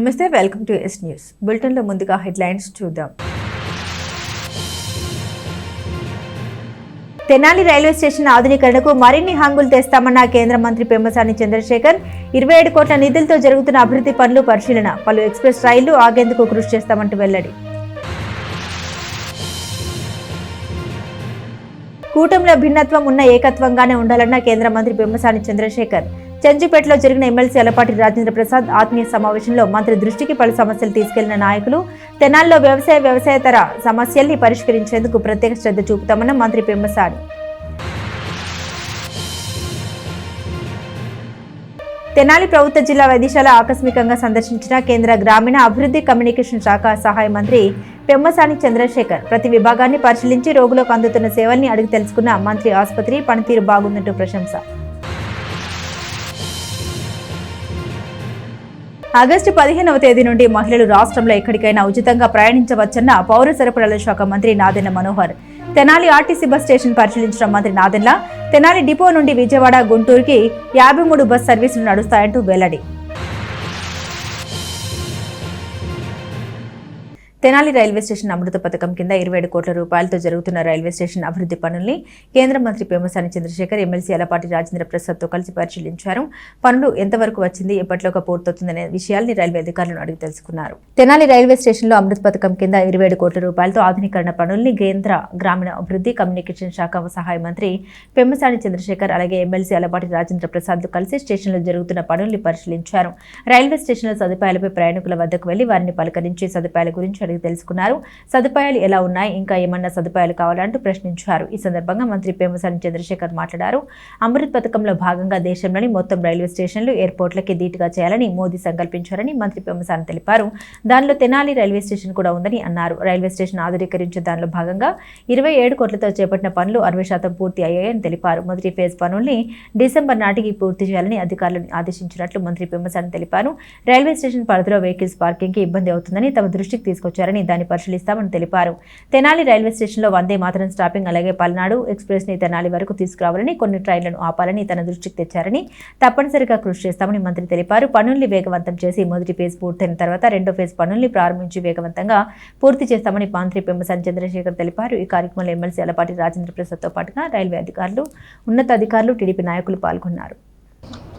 నమస్తే, welcome to yes news బులెటిన్లో ముందుగా హెడ్లైన్స్ చూద్దాం. తెనాలి రైల్వే స్టేషన్ ఆధునీకరణకు మరిన్ని హంగులు తెస్తామన్న కేంద్ర మంత్రి పెమ్మసాని చంద్రశేఖర్. 27 కోట్ల నిధులతో జరుగుతున్న అభివృద్ధి పనులు పరిశీలన. పలు ఎక్స్ప్రెస్ రైళ్లు ఆగేందుకు కృషి చేస్తామంటూ వెల్లడి. కూటమిలో భిన్నత్వం ఉన్న ఏకత్వంగానే ఉండాలన్న కేంద్ర మంత్రి పెమ్మసాని చంద్రశేఖర్. చెంచుపేటలో జరిగిన ఎమ్మెల్సీ అలపాటి రాజేంద్ర ప్రసాద్ ఆత్మీయ సమావేశంలో మంత్రి దృష్టికి పలు సమస్యలు తీసుకెళ్లిన నాయకులు. తెనాలిలో వ్యవసాయేతర సమస్యల్ని పరిష్కరించేందుకు ప్రత్యేక శ్రద్ధ చూపుతామన్న మంత్రి పెమ్మసాని. తెనాలి ప్రభుత్వ జిల్లా వైద్యశాల ఆకస్మికంగా సందర్శించిన కేంద్ర గ్రామీణ అభివృద్ధి కమ్యూనికేషన్ శాఖ సహాయ మంత్రి పెమ్మసాని చంద్రశేఖర్. ప్రతి విభాగాన్ని పరిశీలించి రోగులకు అందుతున్న సేవల్ని అడిగి తెలుసుకున్న మంత్రి. ఆసుపత్రి పనితీరు బాగుందంటూ ప్రశంస. ఆగస్టు 15వ తేదీ నుండి మహిళలు రాష్ట్రంలో ఎక్కడికైనా ఉచితంగా ప్రయాణించవచ్చన్న పౌర సరఫరాల శాఖ మంత్రి Nadendla Manohar. Tenali RTC bus station పరిశీలించిన మంత్రి నాదెండ్ల తెనాలి డిపో నుండి విజయవాడ, గుంటూరుకి 53 బస్ సర్వీసులు నడుస్తాయంటూ వెల్లడి. తెనాలి రైల్వే స్టేషన్ అమృత పథకం కింద 27 కోట్ల రూపాయలతో జరుగుతున్న రైల్వే స్టేషన్ అభివృద్ధి పనుల్ని కేంద్ర మంత్రి పెమ్మసాని చంద్రశేఖర్ ఎమ్మెల్సీ అలపాటి రాజేంద్ర ప్రసాద్ తో కలిసి పరిశీలించారు. పనులు ఎంతవరకు వచ్చింది, ఎప్పటిలోగా పూర్తవుతుందనే విషయాల్ని రైల్వే అధికారులను అడిగి తెలుసుకున్నారు. తెనాలి రైల్వే స్టేషన్లో అమృత పథకం కింద 27 కోట్ల రూపాయలతో ఆధునీకరణ పనుల్ని కేంద్ర గ్రామీణ అభివృద్ధి కమ్యూనికేషన్ శాఖ సహాయ మంత్రి పెమ్మసాని చంద్రశేఖర్ అలాగే ఎమ్మెల్సీ అలపాటి రాజేంద్ర ప్రసాద్ తో కలిసి స్టేషన్లో జరుగుతున్న పనుల్ని పరిశీలించారు. రైల్వే స్టేషన్ల సదుపాయాలపై ప్రయాణికుల వద్దకు వెళ్లి వారిని పలకరించి సదుపాయాల గురించి అడిగి తెలుసుకున్నారు. సదుపాయాలు ఎలా ఉన్నాయి, ఇంకా ఏమన్నా సదుపాయాలు కావాలంటూ ప్రశ్నించారు. ఈ సందర్భంగా మంత్రి పెమ్మసాని చంద్రశేఖర్ మాట్లాడారు. అమృత్ పథకంలో భాగంగా దేశంలోని మొత్తం రైల్వే స్టేషన్లు ఎయిర్పోర్ట్లకి ధీటుగా చేయాలని మోదీ సంకల్పించారని మంత్రి పెమ్మసాని తెలిపారు. దానిలో తెనాలి రైల్వే స్టేషన్ కూడా ఉందని అన్నారు. రైల్వే స్టేషన్ ఆధునీకరించే దానిలో భాగంగా 27 కోట్లతో చేపట్టిన పనులు 60% పూర్తి అయ్యాయని తెలిపారు. మొదటి ఫేజ్ పనుల్ని డిసెంబర్ నాటికి పూర్తి చేయాలని అధికారులను ఆదేశించినట్లు మంత్రి పెమ్మసాని తెలిపారు. రైల్వే స్టేషన్ పరిధిలో వెహికల్స్ పార్కింగ్ కి ఇబ్బంది అవుతుందని తమ దృష్టికి తీసుకొచ్చారని దాన్ని పరిశీలిస్తామని తెలిపారు. తెనాలి రైల్వే స్టేషన్లో వందే మాతరం స్టాపింగ్ అలాగే పల్నాడు ఎక్స్ప్రెస్ ని తెనాలి వరకు తీసుకురావాలని, కొన్ని ట్రైన్లను ఆపాలని తన దృష్టికి తెచ్చారని తప్పనిసరిగా కృషి చేస్తామని మంత్రి తెలిపారు. పనుల్ని వేగవంతం చేసి మొదటి ఫేజ్ పూర్తయిన తర్వాత రెండో ఫేజ్ పనుల్ని ప్రారంభించి వేగవంతంగా పూర్తి చేస్తామని మంత్రి పెమ్మసాని చంద్రశేఖర్ తెలిపారు. ఈ కార్యక్రమంలో ఎమ్మెల్సీ అలపాటి రాజేంద్ర ప్రసాద్ తో పాటుగా రైల్వే అధికారులు, ఉన్నతాధికారులు, టీడీపీ నాయకులు పాల్గొన్నారు.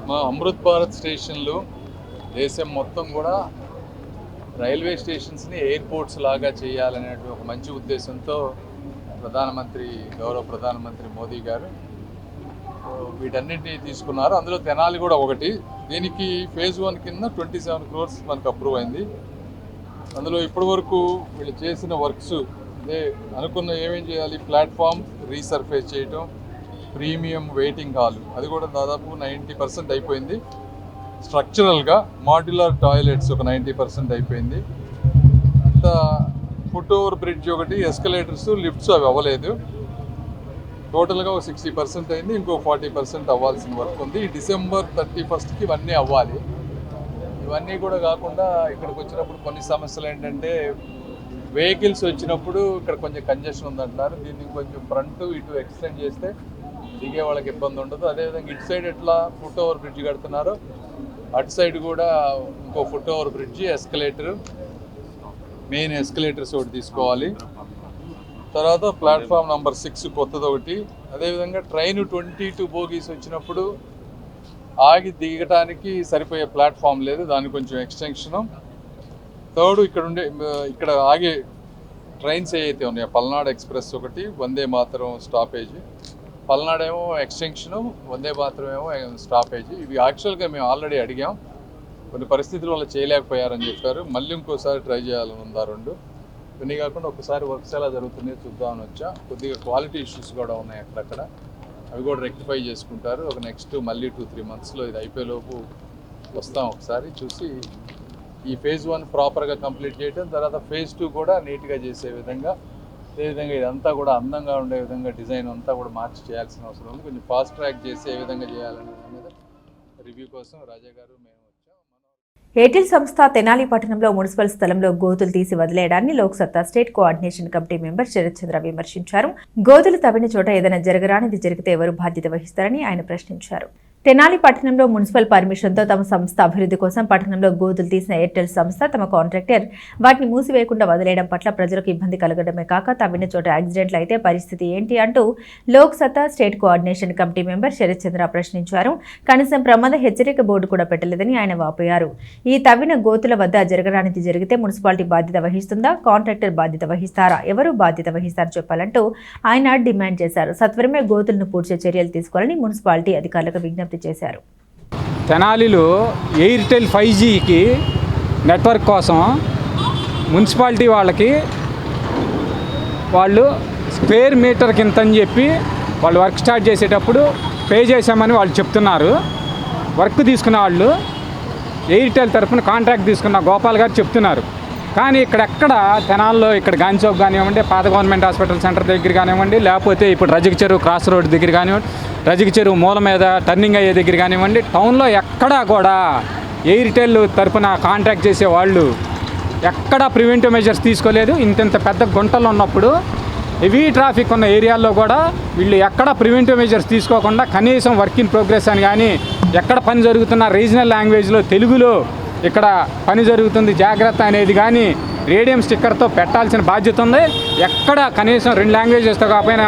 మా అమృత్ భారత్ స్టేషన్లు దేశం మొత్తం కూడా రైల్వే స్టేషన్స్ని ఎయిర్పోర్ట్స్ లాగా చేయాలనే ఒక మంచి ఉద్దేశంతో గౌరవ ప్రధానమంత్రి మోదీ గారు వీటన్నిటిని తీసుకున్నారు. అందులో తెనాలి కూడా ఒకటి. దీనికి ఫేజ్ 1 కింద 27 crores మనకు అప్రూవ్ అయింది. అందులో ఇప్పటి వరకు వీళ్ళు చేసిన వర్క్స్ అనుకున్న ఏమేం చేయాలి, ప్లాట్ఫామ్ రీసర్ఫేస్ చేయటం, ప్రీమియం వెయిటింగ్ హాల్ అది కూడా దాదాపు 90% అయిపోయింది. స్ట్రక్చరల్గా మాడ్యులర్ టాయిలెట్స్ ఒక 90% అయిపోయింది. అంతా ఫుట్ ఓవర్ బ్రిడ్జ్ ఒకటి, ఎస్కలేటర్స్, లిఫ్ట్స్ అవి అవ్వలేదు. టోటల్గా ఒక 60% అయింది. ఇంకో 40% అవ్వాల్సిన వర్క్ ఉంది. ఈ December 31st ఇవన్నీ అవ్వాలి. ఇవన్నీ కూడా కాకుండా ఇక్కడికి వచ్చినప్పుడు కొన్ని సమస్యలు ఏంటంటే వెహికల్స్ వచ్చినప్పుడు ఇక్కడ కొంచెం కంజెషన్ ఉందంటున్నారు. దీన్ని కొంచెం ఫ్రంట్ ఇటు ఎక్స్టెండ్ చేస్తే దిగే వాళ్ళకి ఇబ్బంది ఉండదు. అదేవిధంగా ఇటు సైడ్ ఎట్లా ఫుట్ ఓవర్ బ్రిడ్జ్ కడుతున్నారో అటు సైడ్ కూడా ఇంకో foot over bridge, escalator, main escalators ఒకటి తీసుకోవాలి. తర్వాత ప్లాట్ఫామ్ నెంబర్ 6 కొత్తది ఒకటి. అదేవిధంగా ట్రైన్ 22 బోగీస్ వచ్చినప్పుడు ఆగి దిగటానికి సరిపోయే ప్లాట్ఫామ్ లేదు, దానికి కొంచెం ఎక్స్టెన్షను. థర్డ్ ఇక్కడ ఆగే ట్రైన్స్ ఏవైతే ఉన్నాయో పల్నాడు ఎక్స్ప్రెస్ ఒకటి, వందే మాతరం స్టాపేజ్. పల్నాడు ఏమో ఎక్స్టెన్షను, వందే మాతరం ఏమో స్టాపేజ్. ఇవి యాక్చువల్గా మేము ఆల్రెడీ అడిగాం, కొన్ని పరిస్థితుల వల్ల చేయలేకపోయారని చెప్పారు. మళ్ళీ ఇంకోసారి ట్రై చేయాలని ఉందా రెండు. ఇవన్నీ కాకుండా ఒకసారి వర్క్స్ ఎలా జరుగుతున్నాయో చూద్దామని వచ్చా. కొద్దిగా క్వాలిటీ ఇష్యూస్ కూడా ఉన్నాయి అక్కడక్కడ, అవి కూడా రెక్టిఫై చేసుకుంటారు. ఒక నెక్స్ట్ మళ్ళీ 2-3 monthsలో ఇది అయిపోయేలోపు వస్తాం, ఒకసారి చూసి ఈ ఫేజ్ 1 ప్రాపర్గా కంప్లీట్ చేయడం, తర్వాత ఫేజ్ 2 కూడా నీట్గా చేసే విధంగా, అదేవిధంగా ఇదంతా కూడా అందంగా ఉండే విధంగా డిజైన్ అంతా కూడా మార్చి చేయాల్సిన అవసరం ఉంది. కొంచెం ఫాస్ట్ ట్రాక్ చేసి ఏ విధంగా చేయాలనే దాని మీద రివ్యూ కోసం రాజా గారు మేము వచ్చాం. ఎయిర్టెల్ సంస్థ తెనాలి పట్టణంలో మున్సిపల్ స్థలంలో గోతులు తీసి వదిలేయడాన్ని Lok Satta state coordination committee member Sarath Chandra విమర్శించారు. గోతులు తవ్విన చోట ఏదైనా జరగరానిది జరిగితే ఎవరు బాధ్యత వహిస్తారని ఆయన ప్రశ్నించారు. తెనాలి పట్టణంలో మున్సిపల్ పర్మిషన్తో తమ సంస్థ అభివృద్ధి కోసం పట్టణంలో గోతులు తీసిన ఎయిర్టెల్ సంస్థ తమ కాంట్రాక్టర్ వాటిని మూసివేయకుండా వదిలేయడం పట్ల ప్రజలకు ఇబ్బంది కలగడమే కాక తవ్విన చోట యాక్సిడెంట్లు అయితే పరిస్థితి ఏంటి అంటూ Lok Satta state coordination committee member Sarath Chandra ప్రశ్నించారు. కనీసం ప్రమాద హెచ్చరిక బోర్డు కూడా పెట్టలేదని ఆయన వాపోయారు. ఈ తవ్విన గోతుల వద్ద జరగరానిది జరిగితే మున్సిపాలిటీ బాధ్యత వహిస్తుందా, కాంట్రాక్టర్ బాధ్యత వహిస్తారా, ఎవరు బాధ్యత వహిస్తారో చెప్పాలంటూ ఆయన డిమాండ్ చేశారు. సత్వరమే గోతులను పూడ్చే చర్యలు తీసుకోవాలని మున్సిపాలిటీ అధికారులకు విజ్ఞప్తి చేశారు. తెనాలిలో ఎయిర్టెల్ 5Gకి నెట్వర్క్ కోసం మున్సిపాలిటీ వాళ్ళు స్క్వేర్ మీటర్ కింద అని చెప్పి వాళ్ళు వర్క్ స్టార్ట్ చేసేటప్పుడు పే చేశామని వాళ్ళు చెప్తున్నారు. వర్క్ తీసుకున్న వాళ్ళు ఎయిర్టెల్ తరఫున కాంట్రాక్ట్ తీసుకున్న గోపాల్ గారు చెప్తున్నారు. కానీ ఇక్కడెక్కడ తెనాల్లో ఇక్కడ గాంధీ చౌక్ కానివ్వండి, పాత గవర్నమెంట్ హాస్పిటల్ సెంటర్ దగ్గర కానివ్వండి, లేకపోతే ఇప్పుడు రజక చెరువు క్రాస్ రోడ్ దగ్గర కానివ్వండి, రజక చెరువు మూల మీద టర్నింగ్ అయ్యే దగ్గర కానివ్వండి, టౌన్లో ఎక్కడా కూడా ఎయిర్టెల్ తరఫున కాంట్రాక్ట్ చేసే వాళ్ళు ఎక్కడా ప్రివెంటివ్ మెజర్స్ తీసుకోలేదు. ఇంత పెద్ద గుంటలు ఉన్నప్పుడు హెవీ ట్రాఫిక్ ఉన్న ఏరియాల్లో కూడా వీళ్ళు ఎక్కడ ప్రివెంటివ్ మెజర్స్ తీసుకోకుండా కనీసం వర్క్ ఇన్ ప్రోగ్రెస్ అని కానీ, ఎక్కడ పని జరుగుతున్న రీజనల్ లాంగ్వేజ్లో తెలుగులో ఇక్కడ పని జరుగుతుంది జాగ్రత్త అనేది కానీ రేడియం స్టిక్కర్తో పెట్టాల్సిన బాధ్యత ఉంది. ఎక్కడ కనీసం 2 లాంగ్వేజెస్తో కాకపోయినా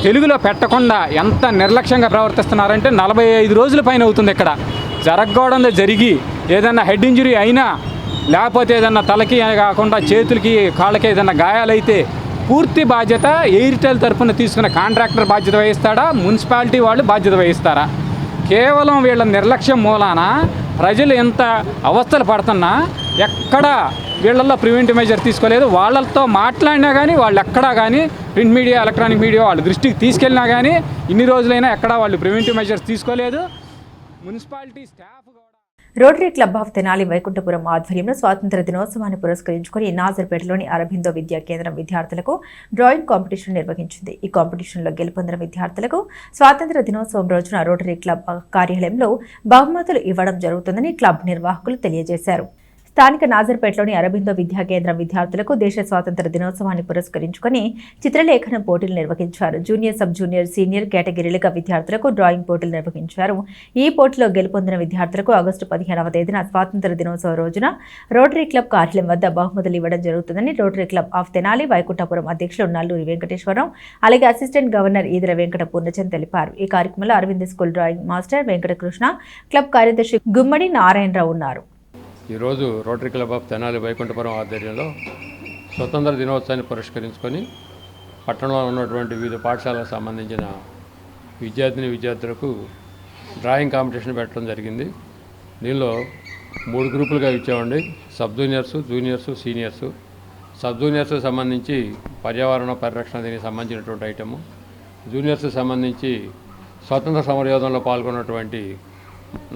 తెలుగులో పెట్టకుండా ఎంత నిర్లక్ష్యంగా ప్రవర్తిస్తున్నారంటే 45 రోజుల పైన అవుతుంది. ఇక్కడ జరగకూడదు జరిగి ఏదన్నా హెడ్ ఇంజరీ అయినా, లేకపోతే ఏదన్నా తలకి కాకుండా చేతులకి కాళ్ళకి ఏదన్నా గాయాలైతే పూర్తి బాధ్యత ఎయిర్టెల్ తరఫున తీసుకున్న కాంట్రాక్టర్ బాధ్యత వహిస్తాడా, మున్సిపాలిటీ వాళ్ళు బాధ్యత వహిస్తారా? కేవలం వీళ్ళ నిర్లక్ష్యం మూలాన ప్రజలు ఎంత అవస్థలు పడుతున్నా ఎక్కడ వీళ్ళల్లో ప్రివెంటివ్ మెజర్ తీసుకోలేదు. వాళ్ళతో మాట్లాడినా కానీ వాళ్ళు ఎక్కడా కానీ ప్రింట్ మీడియా, ఎలక్ట్రానిక్ మీడియా వాళ్ళ దృష్టికి తీసుకెళ్ళినా కానీ ఇన్ని రోజులైనా ఎక్కడా వాళ్ళు ప్రివెంటివ్ మెజర్స్ తీసుకోలేదు. Municipality staff rotary club of Tenali Vaikunthapuram ఆధ్వర్యంలో స్వాతంత్ర దినోత్సవాన్ని పురస్కరించుకుని నాజర్పేటలోని అరబిందో విద్యా కేంద్రం విద్యార్థులకు డ్రాయింగ్ కాంపిటీషన్ నిర్వహించింది. ఈ కాంపిటీషన్లో గెలుపొందిన విద్యార్థులకు స్వాతంత్ర దినోత్సవం రోజున రోటరీ క్లబ్ కార్యాలయంలో బహుమతులు ఇవ్వడం జరుగుతుందని క్లబ్ నిర్వాహకులు తెలియజేశారు. స్థానిక నాజర్పేటలోని అరబిందో విద్యా కేంద్రం విద్యార్థులకు దేశ స్వాతంత్ర దినోత్సవాన్ని పురస్కరించుకుని చిత్రలేఖన పోటీలు నిర్వహించారు. జూనియర్, సబ్ జూనియర్, సీనియర్ కేటగిరీలుగా విద్యార్థులకు డ్రాయింగ్ పోటీలు నిర్వహించారు. ఈ పోటీలో గెలుపొందిన విద్యార్థులకు ఆగస్టు 15వ తేదీన స్వాతంత్ర దినోత్సవం రోజున రోటరీ క్లబ్ కార్యాలయం వద్ద బహుమతులు ఇవ్వడం జరుగుతుందని Rotary club of Tenali Vaikunthapuram అధ్యక్షులు నల్లూరి వెంకటేశ్వరరావు, అలాగే అసిస్టెంట్ గవర్నర్ ఈదర వెంకట పూర్ణచంద్ తెలిపారు. ఈ కార్యక్రమంలో Aravind school drawing master Venkatakrishna, club కార్యదర్శి గుమ్మడి నారాయణరావు ఉన్నారు. ఈరోజు Rotary club of Tenali Vaikunthapuram ఆధ్వర్యంలో స్వతంత్ర దినోత్సవాన్ని పురస్కరించుకొని పట్టణంలో ఉన్నటువంటి వివిధ పాఠశాలకు సంబంధించిన విద్యార్థులకు డ్రాయింగ్ కాంపిటీషన్ పెట్టడం జరిగింది. దీనిలో 3 గ్రూపులుగా ఇచ్చామండి. Sub juniors, juniors, seniors. Sub జూనియర్స్కి సంబంధించి పర్యావరణ పరిరక్షణ దీనికి సంబంధించినటువంటి ఐటము, జూనియర్స్కి సంబంధించి స్వాతంత్ర సమరయోధంలో పాల్గొన్నటువంటి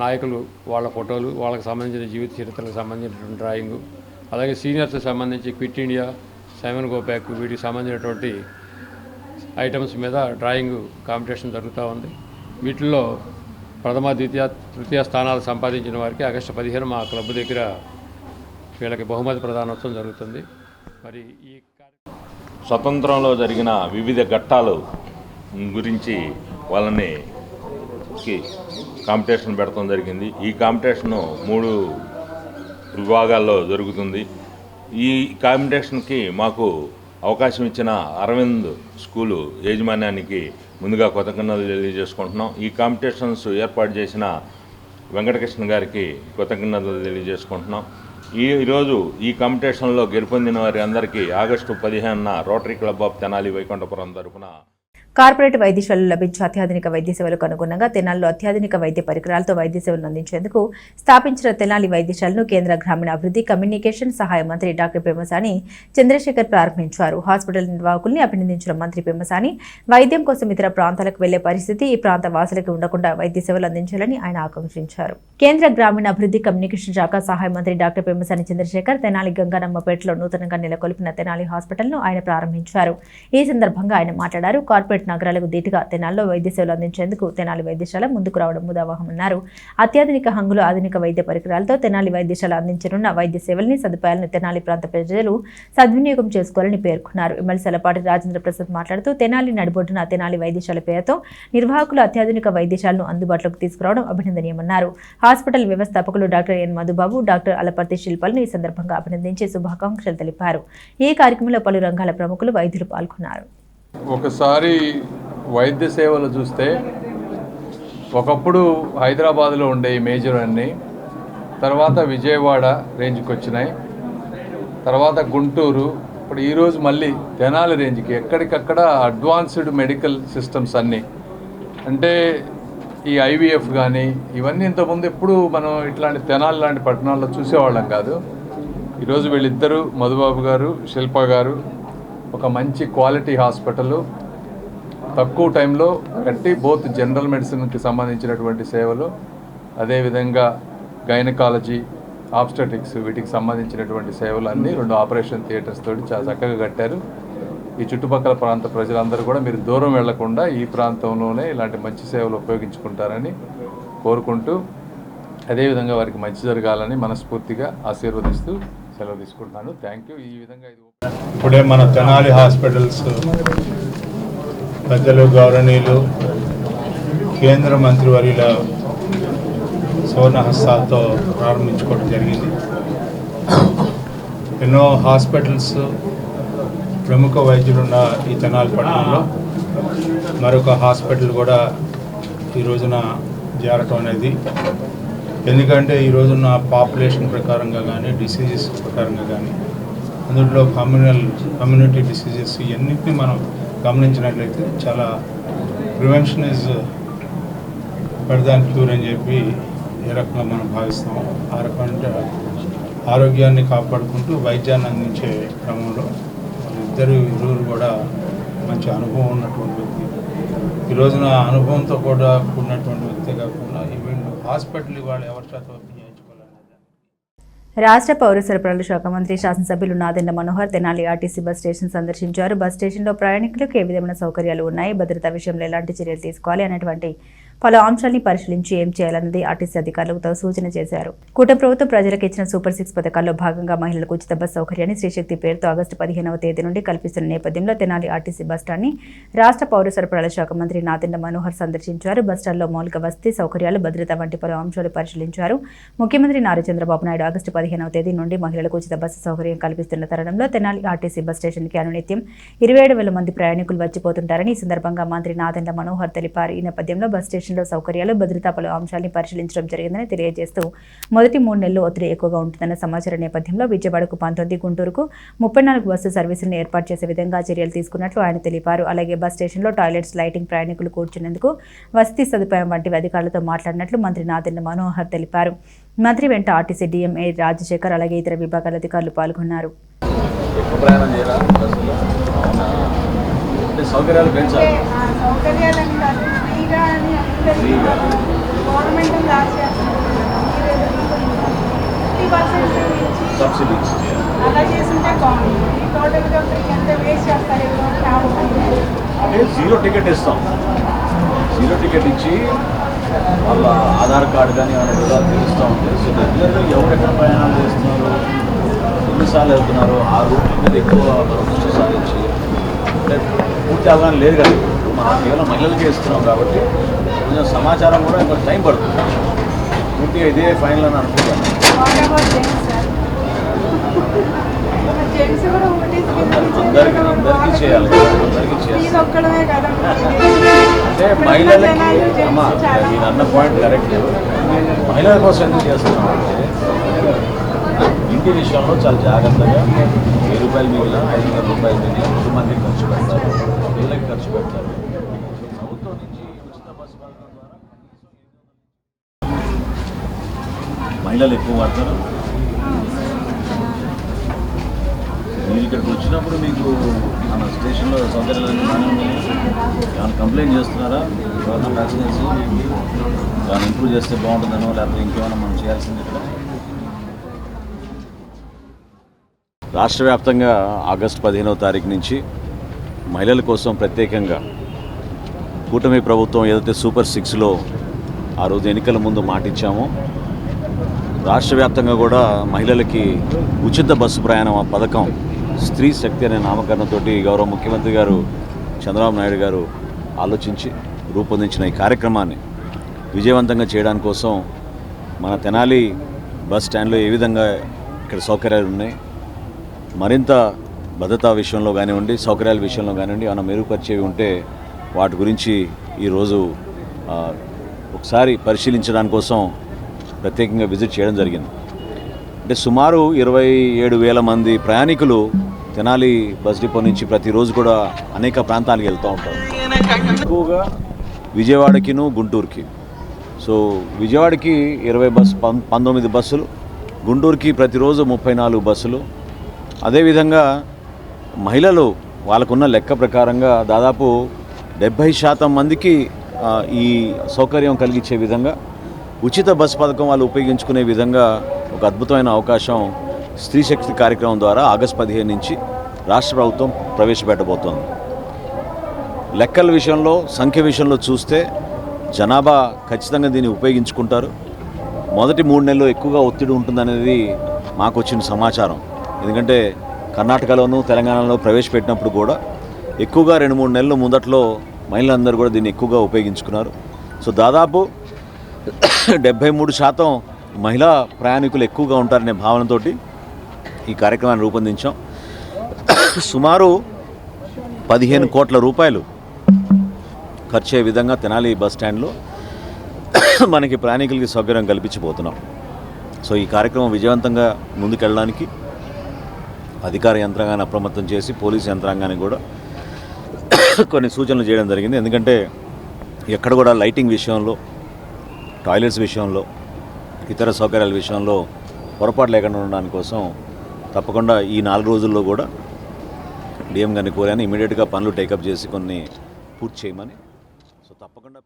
నాయకులు వాళ్ళ ఫోటోలు, వాళ్ళకి సంబంధించిన జీవిత చరిత్రలకు సంబంధించినటువంటి డ్రాయింగు, అలాగే సీనియర్స్కి సంబంధించి quit India, Simon go back వీటికి సంబంధించినటువంటి ఐటమ్స్ మీద డ్రాయింగ్ కాంపిటీషన్ జరుగుతూ ఉంది. వీటిల్లో ప్రథమ, ద్వితీయ, తృతీయ స్థానాలు సంపాదించిన వారికి ఆగస్టు 15 మా క్లబ్ దగ్గర వీళ్ళకి బహుమతి ప్రదానోత్సవం జరుగుతుంది. మరి ఈ స్వతంత్రంలో జరిగిన వివిధ ఘట్టాలు గురించి వాళ్ళని కాంపిటీషన్ పెడతాం జరిగింది. ఈ కాంపిటీషను 3 విభాగాల్లో జరుగుతుంది. ఈ కాంపిటీషన్కి మాకు అవకాశం ఇచ్చిన అరవింద్ స్కూలు యాజమాన్యానికి ముందుగా కృతజ్ఞతలు తెలియజేసుకుంటున్నాం. ఈ కాంపిటీషన్స్ ఏర్పాటు చేసిన వెంకటకృష్ణ గారికి కృతజ్ఞతలు తెలియజేసుకుంటున్నాం. ఈరోజు ఈ కాంపిటీషన్లో గెలుపొందిన వారి అందరికీ ఆగస్టు 15న Rotary club of Tenali Vaikunthapuram తరపున కార్పొరేట్ వైద్యశాలలు లభించే అత్యాధునిక వైద్య సేవలకు అనుగుణంగా తెనాలిలో అత్యాధునిక వైద్య పరికరాలతో వైద్య సేవలు అందించేందుకు స్థాపించిన తెనాలి వైద్యశాలను కేంద్ర గ్రామీణ అభివృద్ధి కమ్యూనికేషన్ సహాయ మంత్రి డాక్టర్ పెమ్మసాని చంద్రశేఖర్ ప్రారంభించారు. హాస్పిటల్ నిర్వాహకుల్ని అభినందించిన మంత్రి పెమ్మసాని వైద్యం కోసం ఇతర ప్రాంతాలకు వెళ్లే పరిస్థితి ఈ ప్రాంత వాసులకు ఉండకుండా వైద్య సేవలు అందించాలని ఆయన ఆకాంక్షించారు. కేంద్ర గ్రామీణ అభివృద్ధి కమ్యూనికేషన్ శాఖ సహాయ మంత్రి డాక్టర్ పెమ్మసాని చంద్రశేఖర్ తెనాలి గంగానమ్మపేటలో నూతనంగా నెలకొల్పిన తెనాలి హాస్పిటల్ను ఆయన ప్రారంభించారు. ఈ సందర్భంగా ఆయన మాట్లాడారు. కార్పొరేట్ నగరాలకు ధీటుగా తెనాలిలో వైద్య సేవలు అందించేందుకు తెనాలి వైద్యశాల ముందుకు రావడం ముదావహమన్నారు. అత్యాధునిక హంగులు ఆధునిక వైద్య పరికరాలతో తెనాలి వైద్యశాల అందించనున్న వైద్య సేవల్ని సదుపాయాలను తెనాలి ప్రాంత ప్రజలు సద్వినియోగం చేసుకోవాలని పేర్కొన్నారు. ఎమ్మెల్సీ అలపాటి రాజేంద్ర ప్రసాద్ మాట్లాడుతూ తెనాలి నడిబొడ్డున తెనాలి వైద్యశాల పేరుతో నిర్వాహకులు అత్యాధునిక వైద్యశాలను అందుబాటులోకి తీసుకురావడం అభినందనీయమన్నారు. హాస్పిటల్ వ్యవస్థాపకులు doctor N Madhubabu, doctor Alaparthi శిల్పల్ని ఈ సందర్భంగా అభినందించి శుభాకాంక్షలు తెలిపారు. ఈ కార్యక్రమంలో పలు రంగాల ప్రముఖులు, వైద్యులు పాల్గొన్నారు. ఒకసారి వైద్య సేవలు చూస్తే ఒకప్పుడు హైదరాబాద్లో ఉండే ఈ మేజర్ అన్నీ తర్వాత విజయవాడ రేంజ్కి వచ్చినాయి, తర్వాత గుంటూరు, ఇప్పుడు ఈరోజు మళ్ళీ తెనాలి రేంజ్కి ఎక్కడికక్కడ అడ్వాన్స్డ్ మెడికల్ సిస్టమ్స్ అన్నీ. అంటే ఈ ఐవీఎఫ్ కానీ ఇవన్నీ ఇంతకుముందు ఎప్పుడు మనం ఇట్లాంటి తెనాలి లాంటి పట్టణాల్లో చూసేవాళ్ళం కాదు. ఈరోజు వీళ్ళిద్దరూ మధుబాబు గారు, శిల్ప గారు ఒక మంచి క్వాలిటీ హాస్పిటల్ తక్కువ టైంలో కట్టి బోత్ జనరల్ మెడిసిన్కి సంబంధించినటువంటి సేవలు, అదేవిధంగా గైనకాలజీ, ఆబ్స్టెటిక్స్ వీటికి సంబంధించినటువంటి సేవలు అన్నీ 2 ఆపరేషన్ థియేటర్స్ తోటి చాలా చక్కగా కట్టారు. ఈ చుట్టుపక్కల ప్రాంత ప్రజలందరూ కూడా మీరు దూరం వెళ్లకుండా ఈ ప్రాంతంలోనే ఇలాంటి మంచి సేవలు ఉపయోగించుకుంటారని కోరుకుంటూ, అదేవిధంగా వారికి మంచి జరగాలని మనస్ఫూర్తిగా ఆశీర్వదిస్తూ సెలవు తీసుకుంటున్నాను. Thank you. ఈ విధంగా ఇప్పుడే మన తెనాలి హాస్పిటల్స్ పెద్దలు, గౌరవనీయులు కేంద్ర మంత్రివర్యుల సువర్ణ హస్తాలతో ప్రారంభించుకోవడం జరిగింది. ఎన్నో హాస్పిటల్స్, ప్రముఖ వైద్యులున్న ఈ తెనాలి పట్టణంలో మరొక హాస్పిటల్ కూడా ఈ రోజున చేరటం అనేది, ఎందుకంటే ఈ రోజున పాపులేషన్ ప్రకారంగా కానీ డిసీజెస్ ప్రకారంగా కానీ అందులో కమ్యూనిటీ డిసీజెస్ ఇవన్నిటిని మనం గమనించినట్లయితే చాలా prevention is better than cure అని చెప్పి ఏ రకంగా మనం భావిస్తాం. ఆ రకమైన ఆరోగ్యాన్ని కాపాడుకుంటూ వైద్యాన్ని అందించే క్రమంలో ఇరువురు కూడా మంచి అనుభవం ఉన్నటువంటి వ్యక్తి. ఈ రోజున అనుభవంతో కూడా కూడినటువంటి వ్యక్తి కాకుండా ఈవెన్ హాస్పిటల్ వాళ్ళు ఎవరి చేత రాష్ట్ర పౌర సరఫరాల శాఖ మంత్రి శాసనసభ్యులు Nadendla Manohar Tenali RTC bus station సందర్శించారు. బస్ స్టేషన్లో ప్రయాణికులకు ఏ విధమైన సౌకర్యాలు ఉన్నాయి, భద్రతా విషయంలో ఎలాంటి చర్యలు తీసుకోవాలి అనేటువంటి పలు అంశాలని పరిశీలించి ఏం చేయాలన్నది ఆర్టీసీ అధికారులకు సూచన చేశారు. కూటమి ప్రభుత్వం ప్రజలకు ఇచ్చిన సూపర్ 6 పథకాల్లో భాగంగా మహిళలకు ఉచిత బస్ సౌకర్యాన్ని శ్రీశక్తి పేరుతో ఆగస్టు 15వ తేదీ నుండి కల్పిస్తున్న నేపథ్యంలో తెనాలి ఆర్టీసీ బస్టాండ్ని రాష్ట్ర పౌర సరఫరాల శాఖ మంత్రి నాదెండ్ల మనోహర్ సందర్శించారు. బస్టాండ్లో మౌలిక వసతి సౌకర్యాలు, భద్రత వంటి పలు అంశాలు పరిశీలించారు. ముఖ్యమంత్రి నారా చంద్రబాబు నాయుడు ఆగస్టు 15వ తేదీ నుండి మహిళలకు ఉచిత బస్సు సౌకర్యం కల్పిస్తున్న తరుణంలో తెనాలి ఆర్టీసీ బస్ స్టేషన్కి అనునిత్యం 27,000 మంది ప్రయాణికులు వచ్చిపోతుంటారని ఈ సందర్భంగా మంత్రి నాదెండ్ల మనోహర్ తెలిపారు. ఈ నేపథ్యంలో బస్ స్టేషన్లో సౌకర్యాలు, భద్రతా పలు అంశాలను పరిశీలించడం జరిగిందని తెలియజేస్తూ మొదటి 3 నెలలు ఒత్తిడి ఎక్కువగా ఉంటుందన్న సమాచారం నేపథ్యంలో విజయవాడకు 19, గుంటూరుకు 34 బస్సు సర్వీసులను ఏర్పాటు చేసే విధంగా చర్యలు తీసుకున్నట్లు ఆయన తెలిపారు. అలాగే బస్ స్టేషన్లో టాయిలెట్స్, లైటింగ్, ప్రయాణికులు కూర్చునేందుకు వసతి సదుపాయం వంటివి అధికారులతో మాట్లాడినట్లు మంత్రి నాదెండ్ల మనోహర్ తెలిపారు. మంత్రి వెంట ఆర్టీసీ డిఎంఏ రాజశేఖర్ అలాగే ఇతర విభాగాల అధికారులు పాల్గొన్నారు. సౌకర్యాలు పెంచాలి. అలా చేస్తుంటే బాగుంది. టోటల్గా ఎంత వేస్ట్ చేస్తారు, అంటే 0 టికెట్ ఇస్తాం. 0 టికెట్ ఇచ్చి వాళ్ళ ఆధార్ కార్డు కానీ ఏమైనా వివరాలు తెలుస్తూ ఉంటే సో రెగ్యులర్గా ఎవరెక్కడ ప్రయాణాలు చేస్తున్నారు, ఎన్నిసార్లు వెళ్తున్నారు, ఆ రూట్ల మీద ఎక్కువ దృష్టి సాధించి, అంటే పూర్తి అవగాహన లేదు కదా, మనం కేవలం మహిళలకే ఇస్తున్నాం కాబట్టి కొంచెం సమాచారం కూడా కొంచెం టైం పడుతుంది. పూర్తిగా ఇదే ఫైనల్ అని అనుకుంటాను. అందరికీ చేయాలి, అందరికీ చేయాలి. అంటే మహిళలకి మీరు అన్న పాయింట్ కరెక్ట్. మహిళల కోసం ఎందుకు చేస్తున్నాం అంటే ఇంటి విషయంలో చాలా జాగ్రత్తగా 1000 రూపాయలు మిగిలిన 500 రూపాయలు తిని కుటుంబానికి ఖర్చు పెడతారు, పిల్లలకి ఖర్చు పెడతారు. ప్రభుత్వం నుంచి ఉచిత బస్సు పథకం ద్వారా మహిళలు ఎక్కువ వాడతారు. మీరు ఇక్కడికి వచ్చినప్పుడు మీకు మన స్టేషన్లో సౌకర్యాలన్నీ ఏమైనా కంప్లైంట్ చేస్తున్నారా? గవర్నమెంట్ ప్యాసింజర్స్ దాన్ని ఇంప్రూవ్ చేస్తే బాగుంటుందనో లేకపోతే ఇంకేమైనా మనం చేయాల్సింది ఇక్కడ? రాష్ట్ర వ్యాప్తంగా ఆగస్టు 15వ తారీఖు నుంచి మహిళల కోసం ప్రత్యేకంగా కూటమి ప్రభుత్వం ఏదైతే సూపర్ 6లో ఆ రోజు ఎన్నికల ముందు మాటిచ్చామో రాష్ట్ర వ్యాప్తంగా కూడా మహిళలకి ఉచిత బస్సు ప్రయాణం పథకం స్త్రీ శక్తి అనే నామకరణంతో గౌరవ ముఖ్యమంత్రి గారు చంద్రబాబు నాయుడు గారు ఆలోచించి రూపొందించిన ఈ కార్యక్రమాన్ని విజయవంతంగా చేయడానికి కోసం మన తెనాలి బస్ స్టాండ్లో ఏ విధంగా ఇక్కడ సౌకర్యాలు ఉన్నాయి, మరింత భద్రతా విషయంలో కానివ్వండి, సౌకర్యాల విషయంలో కానివ్వండి ఏమైనా మెరుగుపరిచేవి ఉంటే వాటి గురించి ఈరోజు ఒకసారి పరిశీలించడానికి కోసం ప్రత్యేకంగా విజిట్ చేయడం జరిగింది. అంటే సుమారు 27,000 మంది ప్రయాణికులు తెనాలి బస్ డిపో నుంచి ప్రతిరోజు కూడా అనేక ప్రాంతాలకు వెళ్తూ ఉంటారు. ఎక్కువగా విజయవాడకిను గుంటూరుకి. సో విజయవాడకి 19 బస్సులు, గుంటూరుకి ప్రతిరోజు 34 బస్సులు. అదేవిధంగా మహిళలు వాళ్ళకున్న లెక్క ప్రకారంగా దాదాపు 70% మందికి ఈ సౌకర్యం కలిగించే విధంగా ఉచిత బస్సు పథకం వాళ్ళు ఉపయోగించుకునే విధంగా ఒక అద్భుతమైన అవకాశం స్త్రీ శక్తి కార్యక్రమం ద్వారా ఆగస్టు 15 నుంచి రాష్ట్ర ప్రభుత్వం ప్రవేశపెట్టబోతోంది. లెక్కల విషయంలో, సంఖ్య విషయంలో చూస్తే జనాభా ఖచ్చితంగా దీన్ని ఉపయోగించుకుంటారు. మొదటి 3 నెలలు ఎక్కువగా ఒత్తిడి ఉంటుందనేది మాకు వచ్చిన సమాచారం. ఎందుకంటే కర్ణాటకలోను తెలంగాణలో ప్రవేశపెట్టినప్పుడు కూడా ఎక్కువగా 2-3 నెలలు ముందట్లో మహిళలందరూ కూడా దీన్ని ఎక్కువగా ఉపయోగించుకున్నారు. సో దాదాపు 73% మహిళా ప్రయాణికులు ఎక్కువగా ఉంటారనే భావనతో ఈ కార్యక్రమాన్ని రూపొందించాం. సుమారు 15 కోట్ల రూపాయలు ఖర్చు అయ్యే విధంగా తెనాలి బస్ స్టాండ్లో మనకి ప్రయాణికులకి సౌకర్యం కల్పించబోతున్నాం. సో ఈ కార్యక్రమం విజయవంతంగా ముందుకెళ్ళడానికి అధికార యంత్రాంగాన్ని అప్రమత్తం చేసి పోలీసు యంత్రాంగానికి కూడా కొన్ని సూచనలు చేయడం జరిగింది. ఎందుకంటే ఎక్కడ కూడా లైటింగ్ విషయంలో, టాయిలెట్స్ విషయంలో, ఇతర సౌకర్యాల విషయంలో పొరపాటు లేకుండా ఉండడానికి కోసం తప్పకుండా ఈ 4 రోజుల్లో కూడా డిఎం గారిని కోరాను ఇమీడియట్గా పనులు టేకప్ చేసి కొన్ని పూర్తి చేయమని. సో తప్పకుండా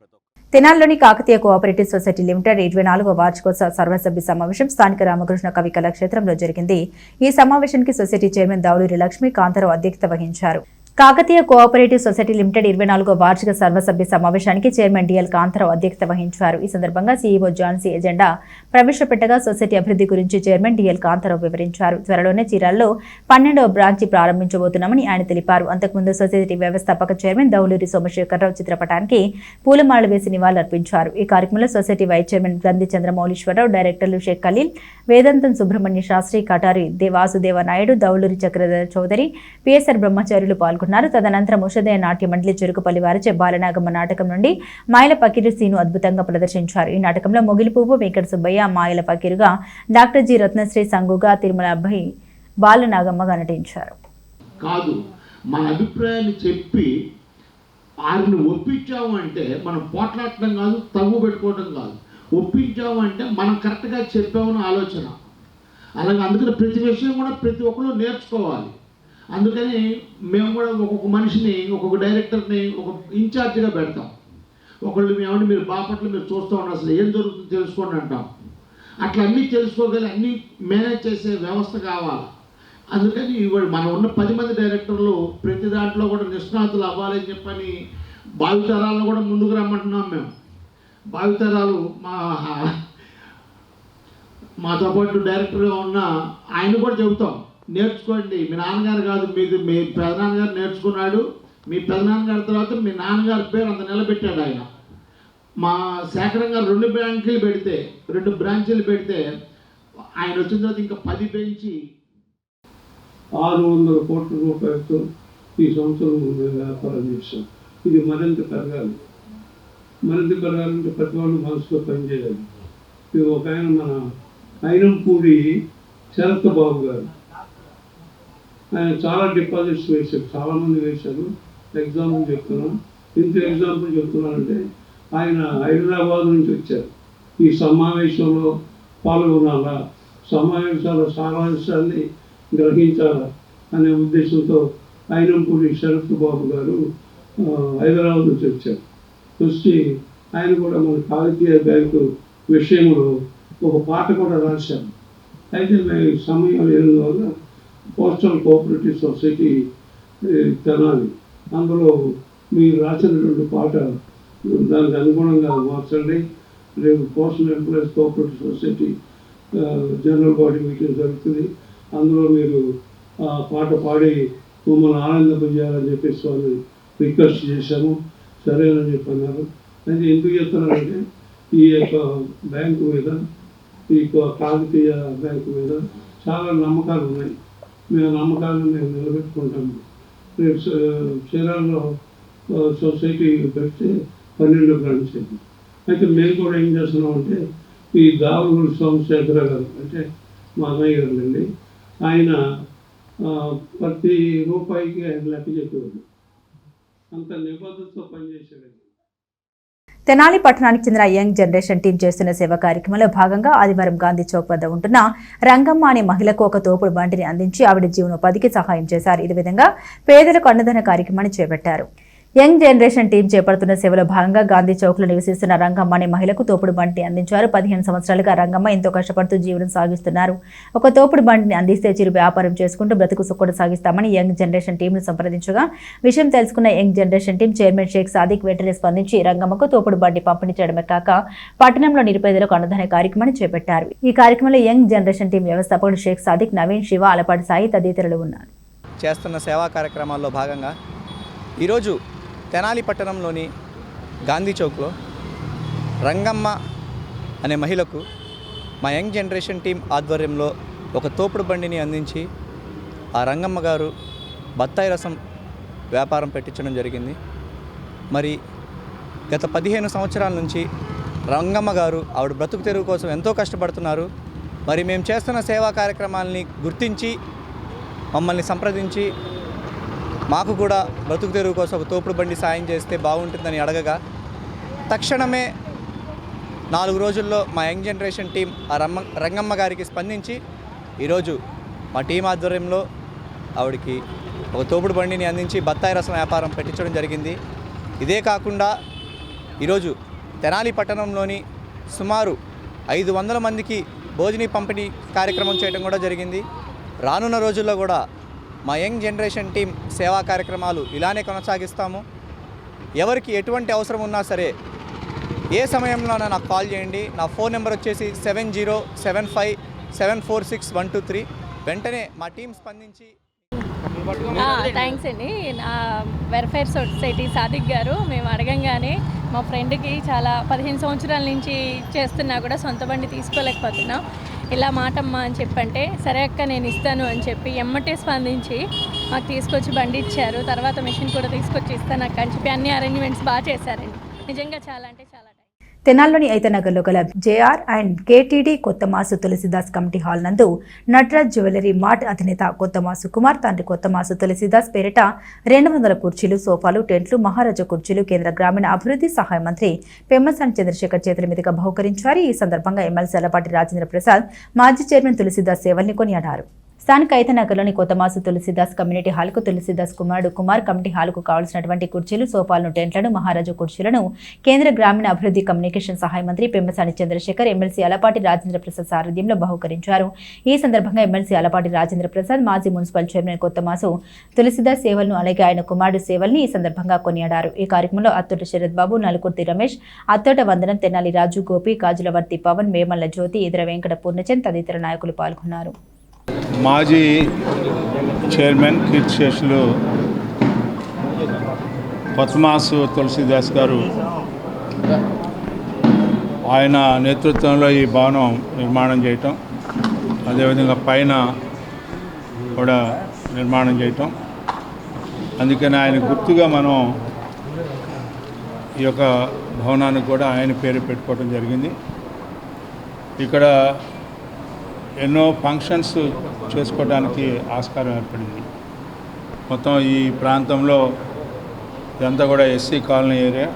తెనాలిలోని కాకతీయ కోఆపరేటివ్ సొసైటీ లిమిటెడ్ 24వ వార్షికోత్సవ సర్వసభ్య సమావేశం స్థానిక రామకృష్ణ కవి కళాక్షేత్రంలో జరిగింది. ఈ సమావేశానికి సొసైటీ చైర్మన్ దావులూరి లక్ష్మి కాంతారావు అధ్యక్షత వహించారు. కాకతీయ కోఆపరేటివ్ సొసైటీ లిమిటెడ్ 24వ వార్షిక సర్వసభ్య సమావేశానికి చైర్మన్ డిఎల్ కాంతారావు అధ్యక్షత వహించారు. ఈ సందర్భంగా సీఈఓ ఝాన్సీ ఎజెండా ప్రవేశపెట్టగా సొసైటీ అభివృద్ధి గురించి చైర్మన్ డిఎల్ కాంతారావు వివరించారు. త్వరలోనే చీరాల్లో 12వ బ్రాంచి ప్రారంభించబోతున్నామని ఆయన తెలిపారు. అంతకుముందు సొసైటీ వ్యవస్థాపక చైర్మన్ దౌలూరి సోమశేఖరరావు చిత్రపటానికి పూలమాల వేసి నివాళులర్పించారు. ఈ కార్యక్రమంలో సొసైటీ వైస్ చైర్మన్ గ్రంథి చంద్రమౌళీశ్వరరావు, డైరెక్టర్లు షేక్ ఖలీల్, వేదాంతం సుబ్రహ్మణ్య శాస్త్రి, కటారి వాసుదేవ నాయుడు, దౌలూరి చక్రధర చౌదరి, పిఎస్ఆర్ బ్రహ్మచార్యులు పాల్గొన్నారు. తదనంతరం ఉషోదయ నాట్య మండలి చెరుకుపల్లి వారిచే బాలనాగమ్మ నాటకం నుండి మాయల పకీరు సీను అద్భుతంగా ప్రదర్శించారు. ఈ నాటకంలో మొగిలిపువ్వు, వెంకట సుబ్బయ్య, మాయల పకీరుగా, డాక్టర్ జి రత్నశ్రీ సంగుగా, తిరుమల అబ్బాయి బాలనాగమ్మగా నటించారు. కాదు, మన అభిప్రాయాన్ని చెప్పి వారిని ఒప్పించాము అంటే మనం పోట్లాడటం కాదు, తగ్గు పెట్టుకోవడం కాదు. ఒప్పించాము అంటే మనం కరెక్ట్గా చెప్పామని ఆలోచన. అలాగే అందుకని ప్రతి విషయం కూడా ప్రతి ఒక్కరు నేర్చుకోవాలి. అందుకని మేము కూడా ఒక్కొక్క మనిషిని, ఒక్కొక్క డైరెక్టర్ని ఒక ఇన్ఛార్జిగా పెడతాం. ఒకళ్ళు ఏమంటే మీరు బాపట్ల మీరు చూస్తూ ఉన్నారు, అసలు ఏం జరుగుతుందో తెలుసుకోండి అంటాం. అట్లా అన్నీ తెలుసుకోగలి అన్నీ మేనేజ్ చేసే వ్యవస్థ కావాలి. అందుకని ఇవాళ మనం ఉన్న 10 మంది డైరెక్టర్లు ప్రతి దాంట్లో కూడా నిష్ణాతులు అవ్వాలని చెప్పని భావితరాలను కూడా ముందుకు రమ్మంటున్నాం. మేము భావితరాలు మాతో పాటు డైరెక్టర్గా ఉన్న ఆయన కూడా చెబుతాం, నేర్చుకోండి. మీ నాన్నగారు కాదు, మీ పెదనాన్నగారు నేర్చుకున్నాడు. మీ పెదనాన్నగారి తర్వాత మీ నాన్నగారి పేరు అంత నిలబెట్టాడు ఆయన. మా శేఖరం గారు 2 బ్రాంచీలు పెడితే ఆయన వచ్చిన తర్వాత ఇంకా 10 పెంచి 600 కోట్ల రూపాయలతో ఈ సంవత్సరం వ్యాపారం చేశాం. ఇది మరింత పెరగాలి. మరింత పెరగాలంటే ప్రతి వాళ్ళు మనసులో పనిచేయాలి. ఇది ఒక ఆయన మన ఐనంపూడి శరత్ బాబు గారు, ఆయన చాలా డిపాజిట్స్ వేశారు, చాలామంది వేశారు. ఎగ్జాంపుల్ చెప్తున్నాను, ఇంత ఎగ్జాంపుల్ చెప్తున్నానంటే ఆయన హైదరాబాద్ నుంచి వచ్చారు. ఈ సమావేశంలో పాల్గొనాలా, సమావేశాల సారాంశాన్ని గ్రహించాలా అనే ఉద్దేశంతో ఐనంపూడి శరత్ బాబు గారు హైదరాబాద్ నుంచి వచ్చారు. వచ్చి ఆయన కూడా మన కాకతీయ బ్యాంకు విషయంలో ఒక పాట కూడా రాశారు. అయితే మేము సమయం లేని వల్ల పోస్టల్ కోఆపరేటివ్ సొసైటీ తెనాలి, అందులో మీరు రాసినటువంటి పాట దానికి అనుగుణంగా మార్చండి. రేపు postal employees cooperative society general body meeting జరుగుతుంది. అందులో మీరు పాట పాడి మమ్మల్ని ఆనందింపజేయాలని చెప్పేసి వాళ్ళు రిక్వెస్ట్ చేశాము. సరేనని చెప్పన్నారు. అయితే ఎందుకు చెప్తున్నారంటే ఈ యొక్క బ్యాంకు మీద, ఈ కాకతీయ బ్యాంకు మీద చాలా నమ్మకాలు ఉన్నాయి. మేము నమ్మకాలను మేము నిలబెట్టుకుంటాము. రేపు చీరాల్లో సొసైటీ పెడితే 12 బ్రాంచ్ అయింది. అయితే మేము కూడా ఏం చేస్తున్నామంటే ఈ దావులు సోమశేఖర గారు అంటే మా అన్నయ్య గారు అండి, ఆయన ప్రతి రూపాయికి ఆయన లెక్క చెప్పేవాడు. అంత నిబద్ధతతో పనిచేసేవాడు. తెనాలి పట్టణానికి చెందిన యంగ్ జనరేషన్ టీం చేస్తున్న సేవా కార్యక్రమంలో భాగంగా ఆదివారం గాంధీ చౌక్ వద్ద ఉంటున్న రంగమ్మ అనే మహిళకు ఒక తోపుడు బండిని అందించి ఆవిడ జీవనోపాధికి సహాయం చేశారు. ఇదే విధంగా పేదలకు అన్నదాన కార్యక్రమాన్ని చేపట్టారు. యంగ్ జనరేషన్ టీం చేపడుతున్న సేవలో భాగంగా గాంధీ చౌక్లో నివసిస్తున్న రంగమ్మ అనే మహిళకు తోపుడు బండిని అందించారు. 15 సంవత్సరాలుగా రంగమ్మ ఎంతో కష్టపడుతూ జీవనం సాగిస్తున్నారు. ఒక తోపుడు బండిని అందిస్తే చిరు వ్యాపారం చేసుకుంటూ బ్రతుకు సుఖం సాగిస్తామని యంగ్ జనరేషన్ టీంను సంప్రదించగా విషయం తెలుసుకున్న young generation team chairman Sheikh Sadiq వెంటనే స్పందించి రంగమ్మకు తోపుడు బండి పంపిణీ చేయడమే కాక పట్టణంలో నిరుపేదలకు అన్నదాన కార్యక్రమాన్ని చేపట్టారు. ఈ కార్యక్రమంలో యంగ్ జనరేషన్ టీం వ్యవస్థాపకుడు షేక్ సాదిక్, నవీన్, శివ, అలపాటి సాయి తదితరులు ఉన్నారు. చేస్తున్న సేవా కార్యక్రమాల్లో భాగంగా ఈరోజు తెనాలి పట్టణంలోని గాంధీ చౌక్లో రంగమ్మ అనే మహిళకు మా యంగ్ జనరేషన్ టీం ఆధ్వర్యంలో ఒక తోపుడు బండిని అందించి ఆ రంగమ్మ గారు బత్తాయి రసం వ్యాపారం పెట్టించడం జరిగింది. మరి గత 15 సంవత్సరాల నుంచి రంగమ్మ గారు ఆవిడ బ్రతుకు తెరువు కోసం ఎంతో కష్టపడుతున్నారు. మరి మేము చేస్తున్న సేవా కార్యక్రమాలని గుర్తించి మమ్మల్ని సంప్రదించి మాకు కూడా బ్రతుకు తెరువు కోసం ఒక తోపుడు బండి సాయం చేస్తే బాగుంటుందని అడగగా తక్షణమే 4 రోజుల్లో మా యంగ్ జనరేషన్ టీం ఆ రంగమ్మ గారికి స్పందించి ఈరోజు మా టీం ఆధ్వర్యంలో ఆవిడకి ఒక తోపుడు బండిని అందించి బత్తాయి రసం వ్యాపారం పెట్టించడం జరిగింది. ఇదే కాకుండా ఈరోజు తెనాలి పట్టణంలోని సుమారు 500 మందికి భోజన పంపిణీ కార్యక్రమం చేయడం కూడా జరిగింది. రానున్న రోజుల్లో కూడా మా యంగ్ జనరేషన్ టీం సేవా కార్యక్రమాలు ఇలానే కొనసాగిస్తాము. ఎవరికి ఎటువంటి అవసరం ఉన్నా సరే ఏ సమయంలోనైనా నాకు కాల్ చేయండి. నా ఫోన్ నెంబర్ వచ్చేసి 7075746123. వెంటనే మా టీం స్పందించి థ్యాంక్స్ అండి. నా వెల్ఫేర్ సొసైటీ సాదిక్ గారు మేము అడగంగానే మా ఫ్రెండ్కి చాలా 15 సంవత్సరాల నుంచి చేస్తున్నా కూడా సొంత బండి తీసుకోలేకపోతున్నాం, ఇలా మాటమ్మా అని చెప్పంటే సరే అక్క నేను ఇస్తాను అని చెప్పి ఎమ్మటే స్పందించి మాకు తీసుకొచ్చి బండి ఇచ్చారు. తర్వాత మిషన్ కూడా తీసుకొచ్చి ఇస్తాను అక్క అని చెప్పి అన్ని అరేంజ్మెంట్స్ బాగా చేశారండి. నిజంగా చాలా అంటే చాలా. తెనాల్లోని ఐతనగర్లో గల JR and KTD Kothamasu Tulasidas committee hall నందు నటరాజ్ జ్యువెలరీ మార్ట్ అధినేత కొత్తమాసు కుమార్ తండ్రి కొత్తమాసు తులసిదాస్ పేరిట 200 కుర్చీలు, సోఫాలు, టెంట్లు, మహారాజా కుర్చీలు కేంద్ర గ్రామీణ అభివృద్ధి సహాయ మంత్రి పెమ్మసాని చంద్రశేఖర్ చేతుల మీదుగా బహుకరించారు. ఈ సందర్భంగా ఎమ్మెల్సీ అలపాటి రాజేంద్ర ప్రసాద్, మాజీ చైర్మన్ తులసిదాస్ సేవల్ని కొనియాడారు. స్థానిక ఐతనగర్లోని కొత్తమాసు తులసిదాస్ కమ్యూనిటీ హాల్కు తులసిదాస్ కుమారుడు కుమార్ కమిటీ హాల్కు కావాల్సినటువంటి కుర్చీలు, సోఫాలను, టెంట్లను, మహారాజా కుర్చీలను కేంద్ర గ్రామీణ అభివృద్ధి కమ్యూనికేషన్ సహాయ మంత్రి పెమ్మసాని చంద్రశేఖర్, ఎమ్మెల్సీ అలపాటి రాజేంద్ర ప్రసాద్ సారథ్యంలో బహుకరించారు. ఈ సందర్భంగా ఎమ్మెల్సీ అలపాటి రాజేంద్ర ప్రసాద్, మాజీ మున్సిపల్ చైర్మన్ కొత్తమాసు తులసిదాస్ సేవలను అలాగే ఆయన కుమారుడు సేవల్ని ఈ సందర్భంగా కొనియాడారు. ఈ కార్యక్రమంలో అత్తోట శరత్ బాబు, నలుకుర్తి రమేష్, అత్తోట వందనం, తెనాలి రాజు, గోపి, కాజులవర్తి పవన్, వేమల్ల జ్యోతి, ఇతర వెంకట పూర్ణచంద్ తదితర నాయకులు పాల్గొన్నారు. మాజీ చైర్మన్ కీర్తిశేషులు కొత్తమాసు తులసిదాస్ గారు ఆయన నేతృత్వంలో ఈ భవనం నిర్మాణం చేయటం, అదేవిధంగా పైన కూడా నిర్మాణం చేయటం, అందుకని ఆయన గుర్తుగా మనం ఈ యొక్క భవనానికి కూడా ఆయన పేరు పెట్టుకోవడం జరిగింది. ఇక్కడ ఎన్నో ఫంక్షన్స్ చేసుకోవడానికి ఆస్కారం ఏర్పడింది. మొత్తం ఈ ప్రాంతంలో ఇదంతా కూడా ఎస్సీ కాలనీ ఏరియా.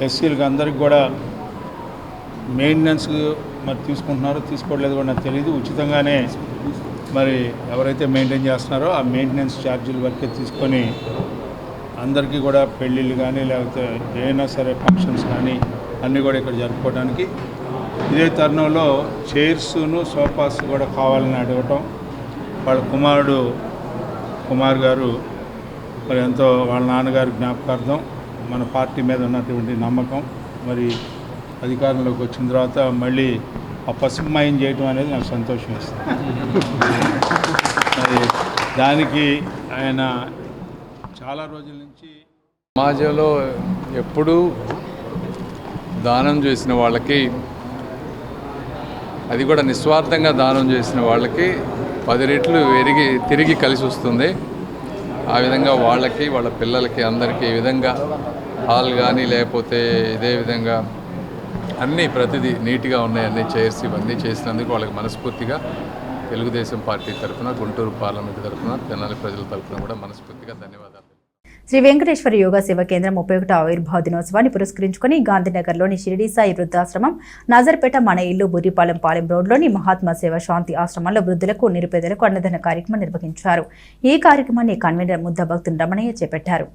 ఎస్సీలకు అందరికి కూడా మెయింటెనెన్స్ మరి తీసుకుంటున్నారో తీసుకోవట్లేదు కూడా నాకు తెలియదు. ఉచితంగానే మరి ఎవరైతే మెయింటైన్ చేస్తున్నారో ఆ మెయింటెనెన్స్ ఛార్జీల వరకే తీసుకొని అందరికీ కూడా పెళ్ళిళ్ళు కానీ లేకపోతే ఏదైనా సరే ఫంక్షన్స్ కానీ అన్నీ కూడా ఇక్కడ జరుపుకోవడానికి. ఇదే తరుణంలో చైర్స్ను, సోఫాస్ కూడా కావాలని అడగటం, వాళ్ళ కుమారుడు కుమార్ గారు మరి ఎంతో వాళ్ళ నాన్నగారి జ్ఞాపకార్థం మన పార్టీ మీద ఉన్నటువంటి నమ్మకం, మరి అధికారంలోకి వచ్చిన తర్వాత మళ్ళీ ఆ పసుపుమయం చేయటం అనేది నాకు సంతోషం ఇస్తుంది. మరి దానికి ఆయన చాలా రోజుల నుంచి సమాజంలో ఎప్పుడూ దానం చేసిన వాళ్ళకి, అది కూడా నిస్వార్థంగా దానం చేసిన వాళ్ళకి 10 రెట్లు తిరిగి కలిసి వస్తుంది. ఆ విధంగా వాళ్ళకి, వాళ్ళ పిల్లలకి, అందరికీ ఈ విధంగా హాల్ కానీ లేకపోతే ఇదే విధంగా అన్నీ ప్రతిదీ నీట్గా ఉన్నాయి. అన్ని చైర్స్ ఇవన్నీ చేసినందుకు వాళ్ళకి మనస్ఫూర్తిగా తెలుగుదేశం పార్టీ తరఫున, గుంటూరు పార్లమెంటు తరఫున, తెనాలి ప్రజల తరఫున కూడా మనస్ఫూర్తిగా ధన్యవాదాలు. శ్రీ వెంకటేశ్వర యోగా సేవ కేంద్రం 31వ ఆవిర్భావ దినోత్సవాన్ని పురస్కరించుకుని గాంధీనగర్లోని షిరిడీ సాయి వృద్ధాశ్రమం, నాజర్పేట మన ఇల్లు బుర్రిపాలెం రోడ్లోని మహాత్మా సేవ శాంతి ఆశ్రమంలో వృద్ధులకు, నిరుపేదలకు అన్నదాన కార్యక్రమం నిర్వహించారు. ఈ కార్యక్రమాన్ని కన్వీనర్ ముద్ద భక్తుని రమణయ్య చేపట్టారు.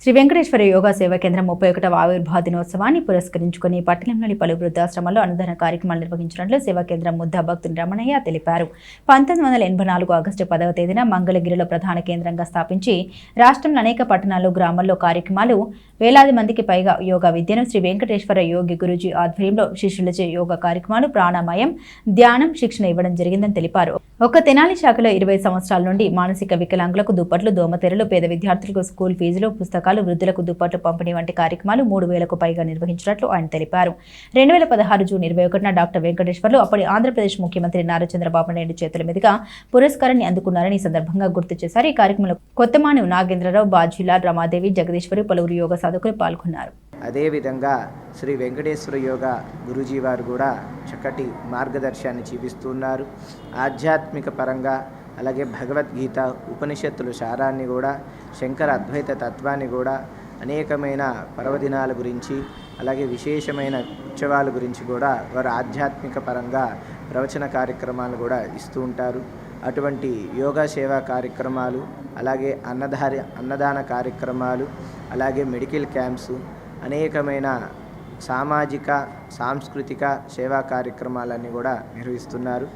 శ్రీ వెంకటేశ్వర యోగా సేవా కేంద్రం 31వ ఆవిర్భావ దినోత్సవాన్ని పురస్కరించుకుని పట్టణంలోని పలు వృద్ధాశ్రమాల్లో అన్నదాన కార్యక్రమాలు నిర్వహించినట్లు సేవా కేంద్రం ముద్ద భక్తుని రమణయ్య తెలిపారు. 1984 ఆగస్టు 10వ తేదీన మంగళగిరిలో ప్రధాన కేంద్రంగా స్థాపించి రాష్ట్రంలో అనేక పట్టణాల్లో, గ్రామాల్లో కార్యక్రమాలు, వేలాది మందికి పైగా యోగా విద్యను శ్రీ వెంకటేశ్వర యోగి గురూజీ ఆధ్వర్యంలో శిష్యులచే యోగా కార్యక్రమాలు, ప్రాణాయామం, ధ్యానం శిక్షణ ఇవ్వడం జరిగిందని తెలిపారు. ఒక తెనాలి శాఖలో 20 సంవత్సరాల నుండి మానసిక వికలాంగులకు దుప్పట్లు, దోమతెరలు, పేద విద్యార్థులకు స్కూల్ ఫీజులు, పుస్తకాలు, వృద్ధులకు దుప్పట్లు పంపిణీ వంటి కార్యక్రమాలు 3000కు పైగా నిర్వహించినట్లు ఆయన తెలిపారు. 2016 జూన్ 21న డాక్టర్ వెంకటేశ్వర్లు అప్పటి ఆంధ్రప్రదేశ్ ముఖ్యమంత్రి నారా చంద్రబాబు నాయుడు చేతుల మీదుగా పురస్కారాన్ని అందుకున్నారని ఈ సందర్భంగా గుర్తు చేశారు. ఈ కార్యక్రమంలో కొత్తమాని నాగేంద్రరావు, బాజీలాల్, రమాదేవి, జగదీశ్వరి, పలువురు యోగా సాధకులు పాల్గొన్నారు. అదేవిధంగా శ్రీ వెంకటేశ్వర యోగా గురూజీ వారు కూడా చక్కటి మార్గదర్శనాన్ని చూపిస్తున్నారు. ఆధ్యాత్మిక పరంగా, అలాగే భగవద్గీత, ఉపనిషత్తుల సారాన్ని కూడా, శంకర అద్వైత తత్వాన్ని కూడా, అనేకమైన పర్వదినాల గురించి, అలాగే విశేషమైన ఉత్సవాల గురించి కూడా వారు ఆధ్యాత్మిక పరంగా ప్రవచన కార్యక్రమాలు కూడా ఇస్తూ ఉంటారు. అటువంటి యోగా సేవా కార్యక్రమాలు, అలాగే అన్నదాన కార్యక్రమాలు, అలాగే మెడికల్ క్యాంప్స్, అనేకమైన సామాజిక, సాంస్కృతిక సేవా కార్యక్రమాలన్నీ కూడా నిర్వహిస్తున్నారు.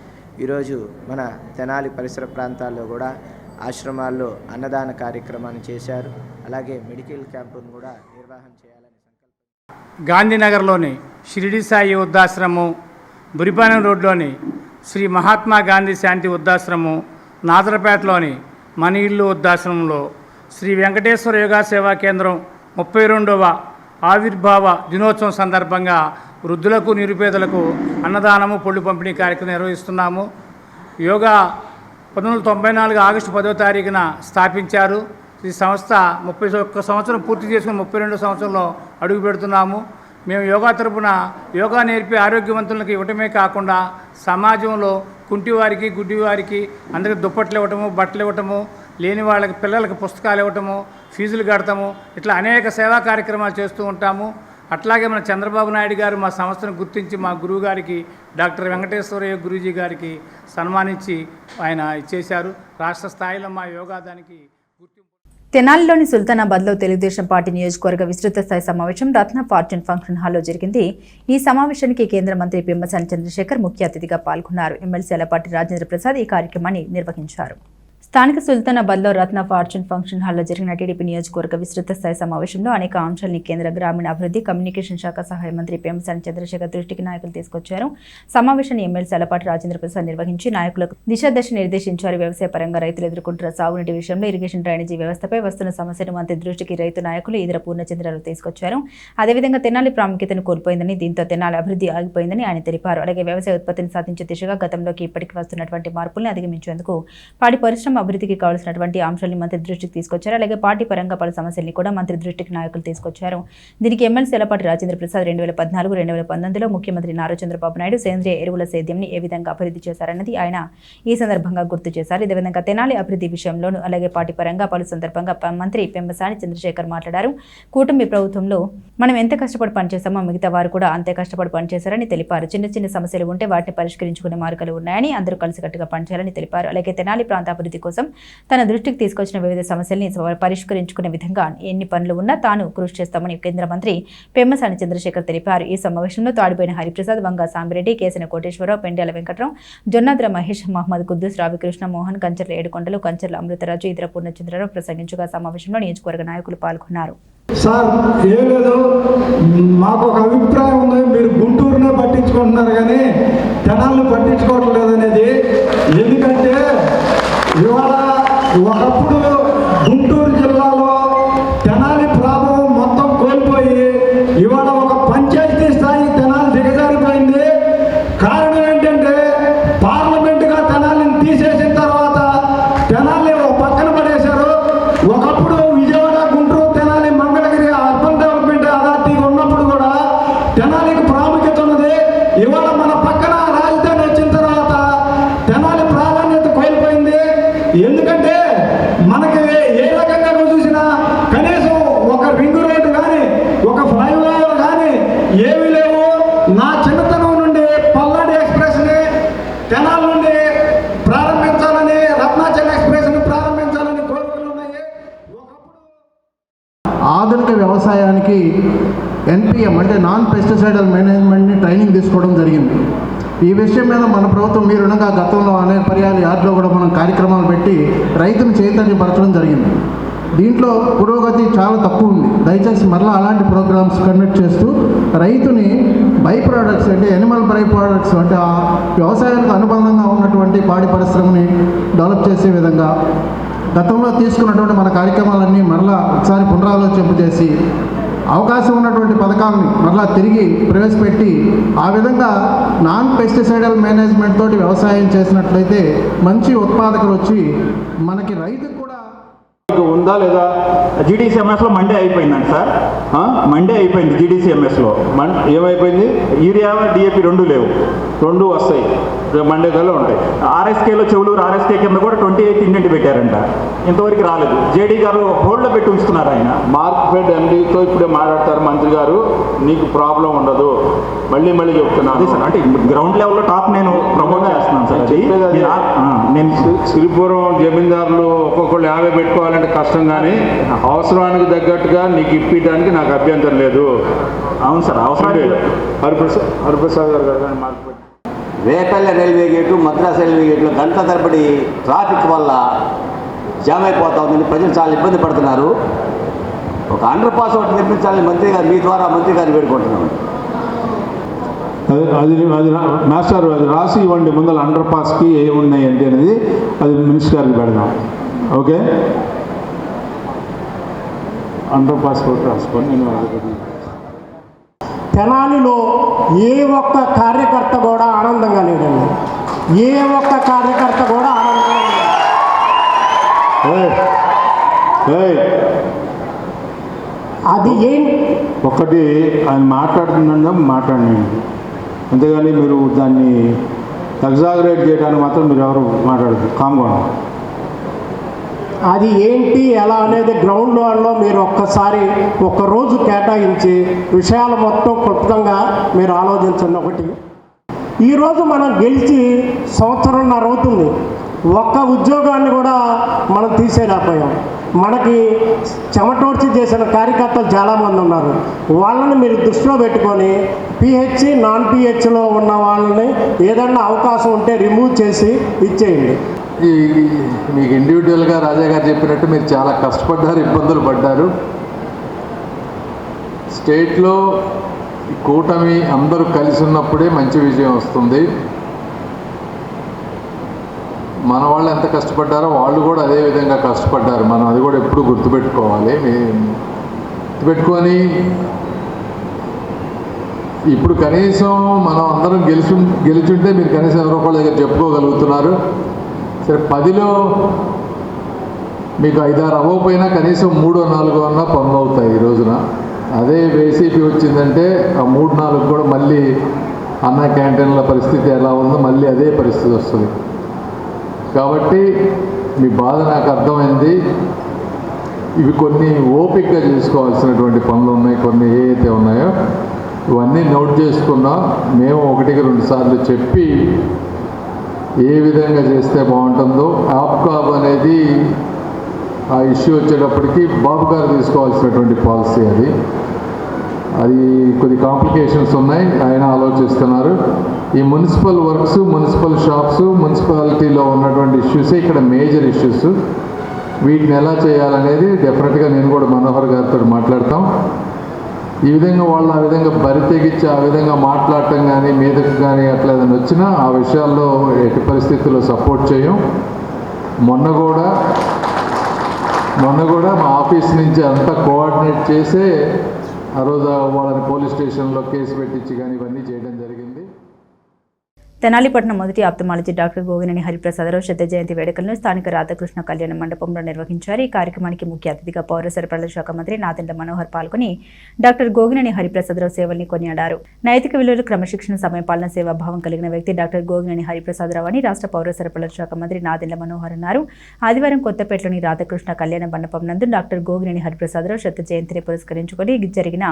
ఈరోజు మన తెనాలి పరిసర ప్రాంతాల్లో కూడా ఆశ్రమాల్లో అన్నదాన కార్యక్రమాన్ని చేశారు. అలాగే మెడికల్ క్యాంపును కూడా నిర్వహణ చేయాలని సంకల్పం. గాంధీనగర్లోని షిరిడి సాయి వృద్ధాశ్రమం, బురిపాలెం రోడ్లోని శ్రీ మహాత్మా గాంధీ శాంతి వృద్ధాశ్రమం, నాజరపేటలోని మన ఇల్లు వృద్ధాశ్రమంలో శ్రీ వెంకటేశ్వర యోగా సేవా కేంద్రం 32వ ఆవిర్భావ దినోత్సవం సందర్భంగా వృద్ధులకు, నిరుపేదలకు అన్నదానము, పళ్ళు పంపిణీ కార్యక్రమం నిర్వహిస్తున్నాము. యోగా 1994 ఆగస్టు 10వ తారీఖున స్థాపించారు. ఈ సంస్థ 31 సంవత్సరం పూర్తి చేసుకుని 32వ సంవత్సరంలో అడుగు పెడుతున్నాము. మేము యోగా తరపున యోగా నేర్పి ఆరోగ్యవంతులకు ఇవ్వటమే కాకుండా సమాజంలో కుంటివారికి, గుడ్డివారికి అందరికీ దుప్పట్లు ఇవ్వటము, బట్టలు ఇవ్వటము, లేని వాళ్ళకి పిల్లలకి పుస్తకాలు ఇవ్వటము, ఫీజులు కడతాము, ఇట్లా అనేక సేవా కార్యక్రమాలు చేస్తూ ఉంటాము. అట్లాగే మన చంద్రబాబు నాయుడు గారు మా సంస్థను గుర్తించి మా గురువు గారికి, డాక్టర్ వెంకటేశ్వర గురూజీ గారికి సన్మానించి ఆయన ఇచ్చేశారు. రాష్ట్ర స్థాయిలో మా యోగాదానికి గుర్తింపు. తెనాలిలోని సుల్తానాబాద్లో తెలుగుదేశం పార్టీ నియోజకవర్గ విస్తృత స్థాయి సమావేశం రత్న ఫార్చ్యూన్ ఫంక్షన్ హాల్లో జరిగింది. ఈ సమావేశానికి కేంద్ర మంత్రి పెమ్మసాని చంద్రశేఖర్ ముఖ్య అతిథిగా పాల్గొన్నారు. ఎమ్మెల్సీ అలపాటి రాజేంద్ర ప్రసాద్ ఈ కార్యక్రమాన్ని నిర్వహించారు. స్థానిక సుల్తానాబాద్లో రత్న ఫార్చ్యూన్ ఫంక్షన్ హాల్లో జరిగిన టీడీపీ నియోజకవర్గ విస్తృత స్థాయి సమావేశంలో అనేక అంశాలని కేంద్ర గ్రామీణ అభివృద్ధి, కమ్యూనికేషన్ శాఖ సహాయ మంత్రి పెమ్మసాని చంద్రశేఖర్ దృష్టికి నాయకులు తీసుకొచ్చారు. సమావేశాన్ని ఎమ్మెల్సీ అలపాటి రాజేంద్ర ప్రసాద్ నిర్వహించి నాయకులకు దిశాదశ నిర్దేశించారు. వ్యవసాయ పరంగా రైతులు ఎదుర్కొంటున్న సాగునీటి విషయంలో ఇరిగేషన్ డ్రైనేజీ వ్యవస్థపై వస్తున్న సమస్యను మంత్రి దృష్టికి రైతు నాయకులు ఇతర పూర్ణచంద్రాలు తీసుకొచ్చారు. అదేవిధంగా తెనాలి ప్రాముఖ్యతను కోల్పోయిందని, దీంతో తెనాలి అభివృద్ధి ఆగిపోయిందని ఆయన తెలిపారు. అలాగే వ్యవసాయ ఉత్పత్తిని సాధించే దిశగా గతంలోకి ఇప్పటికి వస్తున్నటువంటి మార్పుల్ని అధిగమించేందుకు పాడి పరిశ్రమ అభివృద్ధికి కావాల్సినటువంటి అంశాలను మంత్రి దృష్టికి తీసుకొచ్చారు. అలాగే పార్టీ పరంగా పలు సమస్యల్ని కూడా మంత్రి దృష్టికి నాయకులు తీసుకొచ్చారు. దీనికి ఎమ్మెల్సీ అలపాటి రాజేంద్ర ప్రసాద్ 2014-2019లో ముఖ్యమంత్రి నారా చంద్రబాబు నాయుడు సేంద్రియ ఎరువుల సేద్యంని ఏ విధంగా అభివృద్ధి చేశారన్నది ఆయన ఈ సందర్భంగా గుర్తు చేశారు. ఇదే విధంగా తెనాలి అభివృద్ధి విషయంలోనూ అలాగే పార్టీ పరంగా పలు సందర్భంగా మంత్రి పెమ్మసాని చంద్రశేఖర్ మాట్లాడారు. కూటమి ప్రభుత్వంలో మనం ఎంత కష్టపడి పనిచేస్తామో మిగతా వారు కూడా అంతే కష్టపడి పనిచేశారని తెలిపారు. చిన్న చిన్న సమస్యలు ఉంటే వాటిని పరిష్కరించుకునే మార్గాలు ఉన్నాయని, అందరూ కలిసికట్టుగా పనిచేయాలని తెలిపారు. అలాగే తెనాలి ప్రాంత అభివృద్ధి కోసం తన దృష్టికి తీసుకొచ్చిన వివిధ సమస్యల్ని పరిష్కరించుకునే విధంగా ఎన్ని పనులు ఉన్నా తాను కృషి చేస్తామని కేంద్ర మంత్రి పెమ్మసాని చంద్రశేఖర్ తెలిపారు. ఈ సమావేశంలో తాడిపోయిన హరిప్రసాద్, వంగా సాంబిరెడ్డి, కేసన కోటేశ్వరరావు, పెండ్యాల వెంకట్రావు, జొన్నాద్ర మహేష్, మహమ్మద్ కుద్దూస్, రావికృష్ణ మోహన్, కంచర్ల ఏడుకొండలు, కంచర్ల అమృతరాజు, ఇతర పూర్ణచంద్రరావు ప్రసంగించగా సమావేశంలో నియోజకవర్గ నాయకులు పాల్గొన్నారు. సార్ ఏం లేదు, మాకు ఒక అభిప్రాయం ఉంది. మీరు గుంటూరునే పట్టించుకుంటున్నారు కానీ తెనాలను పట్టించుకోవటం లేదనేది. ఎందుకంటే ఇవాళ ఒకప్పుడు గుంటూరు జిల్లాలో తెనాలి ప్రభావం మొత్తం కోల్పోయి ఇవాళ ఒక పంచాయతీ స్థాయి తెనాలి దిగజారిపోయింది. కారణం ఏంటంటే పార్లమెంటుగా తెనాలిని తీసేసిన తర్వాత తెనాలి ఒక పక్కన పడేశారు. ఒకప్పుడు విజయవాడ, గుంటూరు, తెనాలి, మంగళగిరి అర్బన్ డెవలప్మెంట్ అథారిటీగా ఉన్నప్పుడు కూడా తెనాలికి ప్రాముఖ్యత ఉన్నది. ఇవాళ మన పక్కన రాజధాని వచ్చిన తర్వాత తెనాలి ప్రాధాన్యత కోల్పోయింది. ఎందుకంటే మనకి ఏ రకంగా చూసినా కనీసం ఒక రింగ్ రోడ్డు కానీ ఒక ఫ్లైఓవర్ కానీ ఏమీ లేవు. నా చిన్నతనం నుండి పల్నాడు ఎక్స్ప్రెస్ని తెనాలి నుండి ప్రారంభించాలని, రత్నాచల్ ఎక్స్ప్రెస్ని ప్రారంభించాలని కోరికలు ఉన్నాయి. ఆధునిక వ్యవసాయానికి ఎన్పిఎం అంటే నాన్ పెస్టిసైడల్ మేనేజ్మెంట్ని ట్రైనింగ్ తీసుకోవడం జరిగింది. ఈ విషయం మీద మన ప్రభుత్వం మీ రుణంగా గతంలో అనేక పర్యాలు యార్డ్లో కూడా మనం కార్యక్రమాలు పెట్టి రైతును చైతన్యపరచడం జరిగింది. దీంట్లో పురోగతి చాలా తక్కువ ఉంది. దయచేసి మరలా అలాంటి ప్రోగ్రామ్స్ కండక్ట్ చేస్తూ రైతుని బై ప్రోడక్ట్స్ అంటే యానిమల్ బై ప్రోడక్ట్స్ అంటే ఆ వ్యవసాయానికి అనుబంధంగా ఉన్నటువంటి పాడి పరిశ్రమని డెవలప్ చేసే విధంగా గతంలో తీసుకున్నటువంటి మన కార్యక్రమాలన్నీ మరలా ఒకసారి పునరాలోచింపు చేసి అవకాశం ఉన్నటువంటి పథకాలని మరలా తిరిగి ప్రవేశపెట్టి ఆ విధంగా నాన్ పెస్టిసైడల్ మేనేజ్మెంట్ తోటి వ్యవసాయం చేసినట్లయితే మంచి ఉత్పాదకులు వచ్చి మనకి రైతుకు కూడా ఉందా లేదా. జీడీసీఎంఎస్లో మండే అయిపోయిందండి సార్, మండే అయిపోయింది. జీడీసీఎంఎస్లో ఏమైపోయింది, యూరియా డిఏపి రెండు లేవు, రెండు వస్తాయి మండే కల్లా ఉంటాయి. ఆర్ఎస్కేలో చెవులూరు ఆర్ఎస్కే కింద కూడా 28 ఇండెంట్ పెట్టారంట, ఇంతవరకు రాలేదు. జేడీ గారు హోల్డ్లో పెట్టి ఉంచుతున్నారు. ఆయన మార్కెట్ ఎండీతో ఇప్పుడే మాట్లాడతారు మంత్రి గారు, నీకు ప్రాబ్లం ఉండదు. మళ్ళీ మళ్ళీ చెప్తున్నాను సార్, అంటే గ్రౌండ్ లెవెల్లో టాప్ నేను ప్రమోట్ చేస్తున్నాను సార్. అది నేను సిరిపురం జమీందారులు ఒక్కొక్కళ్ళు 50 పెట్టుకోవాలంటే కష్టం, కానీ అవసరానికి తగ్గట్టుగా నీకు ఇప్పించడానికి నాకు అభ్యంతరం లేదు. అవును సార్, అవసరం. హరిప్రసాద్ గారు కానీ market Repalle railway gate, Madras railway గేట్లో గంటల తరబడి ట్రాఫిక్ వల్ల జామ్ అయిపోతా ఉందని ప్రజలు చాలా ఇబ్బంది పడుతున్నారు. ఒక అండర్ పాస్ ఒకటి నిర్మించాలని మంత్రి గారు, మీ ద్వారా మంత్రి గారిని వేడుకుంటున్నాం. అది మాస్టర్ అది రాసి ఇవ్వండి ముందర అండర్ పాస్కి ఏమున్నాయి అంటే అనేది, అది మినిస్టర్ గారికి పెడదాం. ఓకే, అండర్ పాస్ కూడా రాసుకొని నేను తెనాలిలో ఏ ఒక్క కార్యకర్త కూడా ఆనందంగా లేదండి. ఏ ఒక్క కార్యకర్త కూడా ఆనందంగా అది ఏం ఒకటి ఆయన మాట్లాడుతుందా మాట్లాడండి, అంతేగాని మీరు దాన్ని ఎగ్జాగరేట్ చేయడానికి మాత్రం మీరు ఎవరు మాట్లాడదు. కామ్గా అది ఏంటి ఎలా అనేది గ్రౌండ్ లెవెల్లో మీరు ఒక్కసారి ఒక్కరోజు కేటాయించి విషయాలు మొత్తం క్లుప్తంగా మీరు ఆలోచించండి. ఒకటి, ఈరోజు మనం గెలిచి 1.5 సంవత్సరం అవుతుంది, ఒక్క ఉద్యోగాన్ని కూడా మనం తీసేయలేకపోయాం. మనకి చెమటోడ్చి చేసిన కార్యకర్తలు చాలామంది ఉన్నారు. వాళ్ళని మీరు దృష్టిలో పెట్టుకొని పిహెచ్ నాన్ పిహెచ్లో ఉన్న వాళ్ళని ఏదన్నా అవకాశం ఉంటే రిమూవ్ చేసి ఇచ్చేయండి. మీకు ఇండివిజువల్గా రాజా గారు చెప్పినట్టు మీరు చాలా కష్టపడ్డారు, ఇబ్బందులు పడ్డారు. స్టేట్లో కూటమి అందరూ కలిసి ఉన్నప్పుడే మంచి విజయం వస్తుంది. మన వాళ్ళు ఎంత కష్టపడ్డారో వాళ్ళు కూడా అదే విధంగా కష్టపడ్డారు. మనం అది కూడా ఎప్పుడు గుర్తుపెట్టుకోవాలి. గుర్తుపెట్టుకొని ఇప్పుడు కనీసం మనం అందరం గెలుచుంటే మీరు కనీసం ఎవరో ఒకళ్ళ దగ్గర చెప్పుకోగలుగుతున్నారు. సరే 10లో మీకు 5-6 అవ్వకపోయినా కనీసం 3-4 అన్నా పనులు అవుతాయి ఈ రోజున. అదే వైసీపీ వచ్చిందంటే ఆ 3-4 కూడా మళ్ళీ అన్న క్యాంటీన్ల పరిస్థితి ఎలా ఉందో మళ్ళీ అదే పరిస్థితి వస్తుంది. కాబట్టి మీ బాధ నాకు అర్థమైంది. ఇవి కొన్ని ఓపికగా చేసుకోవాల్సినటువంటి పనులు ఉన్నాయి, కొన్ని ఏవైతే ఉన్నాయో ఇవన్నీ నోట్ చేసుకున్నాం. మేము 1-2 సార్లు చెప్పి ఏ విధంగా చేస్తే బాగుంటుందో. ఆప్కాబ్ అనేది ఆ ఇష్యూ వచ్చేటప్పటికి బాబు గారు తీసుకోవాల్సినటువంటి పాలసీ అది కొద్ది కాంప్లికేషన్స్ ఉన్నాయి, ఆయన ఆలోచిస్తున్నారు. ఈ మున్సిపల్ వర్క్స్, మున్సిపల్ షాప్స్, మున్సిపాలిటీలో ఉన్నటువంటి ఇష్యూసే ఇక్కడ మేజర్ ఇష్యూస్. వీటిని ఎలా చేయాలనేది డెఫినెట్గా నేను కూడా మనోహర్ గారితో మాట్లాడతాం. ఈ విధంగా వాళ్ళు ఆ విధంగా బరి తెగించి ఆ విధంగా మాట్లాడటం కానీ మీదకు కానీ అట్లా ఏదైనా వచ్చినా ఆ విషయాల్లో ఎట్టి పరిస్థితుల్లో సపోర్ట్ చేయం. మొన్న కూడా మా ఆఫీస్ నుంచి అంతా కోఆర్డినేట్ చేసే ఆ రోజు వాళ్ళని పోలీస్ స్టేషన్లో కేసు పెట్టించి కానీ ఇవన్నీ చేయడం జరిగింది. తెనాలిపట్నం మొదటి ఆప్థమాలజీ డాక్టర్ గోగినేని హరిప్రసాదరావు శత జయంతి వేడుకలను స్థానిక రాధాకృష్ణ కళ్యాణ మండపంలో నిర్వహించారు. ఈ కార్యక్రమానికి ముఖ్య అతిథిగా పౌర సరఫరాల శాఖ మంత్రి నాదెండ్ల మనోహర్ పాల్గొని డాక్టర్ గోగినేని హరిప్రసాదరావు సేవల్ని కొనియాడారు. నైతిక విలువలు, క్రమశిక్షణ, సమయపాలన, సేవాభావం కలిగిన వ్యక్తి డాక్టర్ గోగినేని హరిప్రసాదరావు అని రాష్ట్ర పౌర సరఫరాల శాఖ మంత్రి నాదెండ్ల మనోహర్ అన్నారు. ఆదివారం కొత్తపేటలోని రాధాకృష్ణ కళ్యాణ మండపం నందు డాక్టర్ గోగినేని హరిప్రసాదరావు శత జయంతిని పురస్కరించుకొని జరిగిన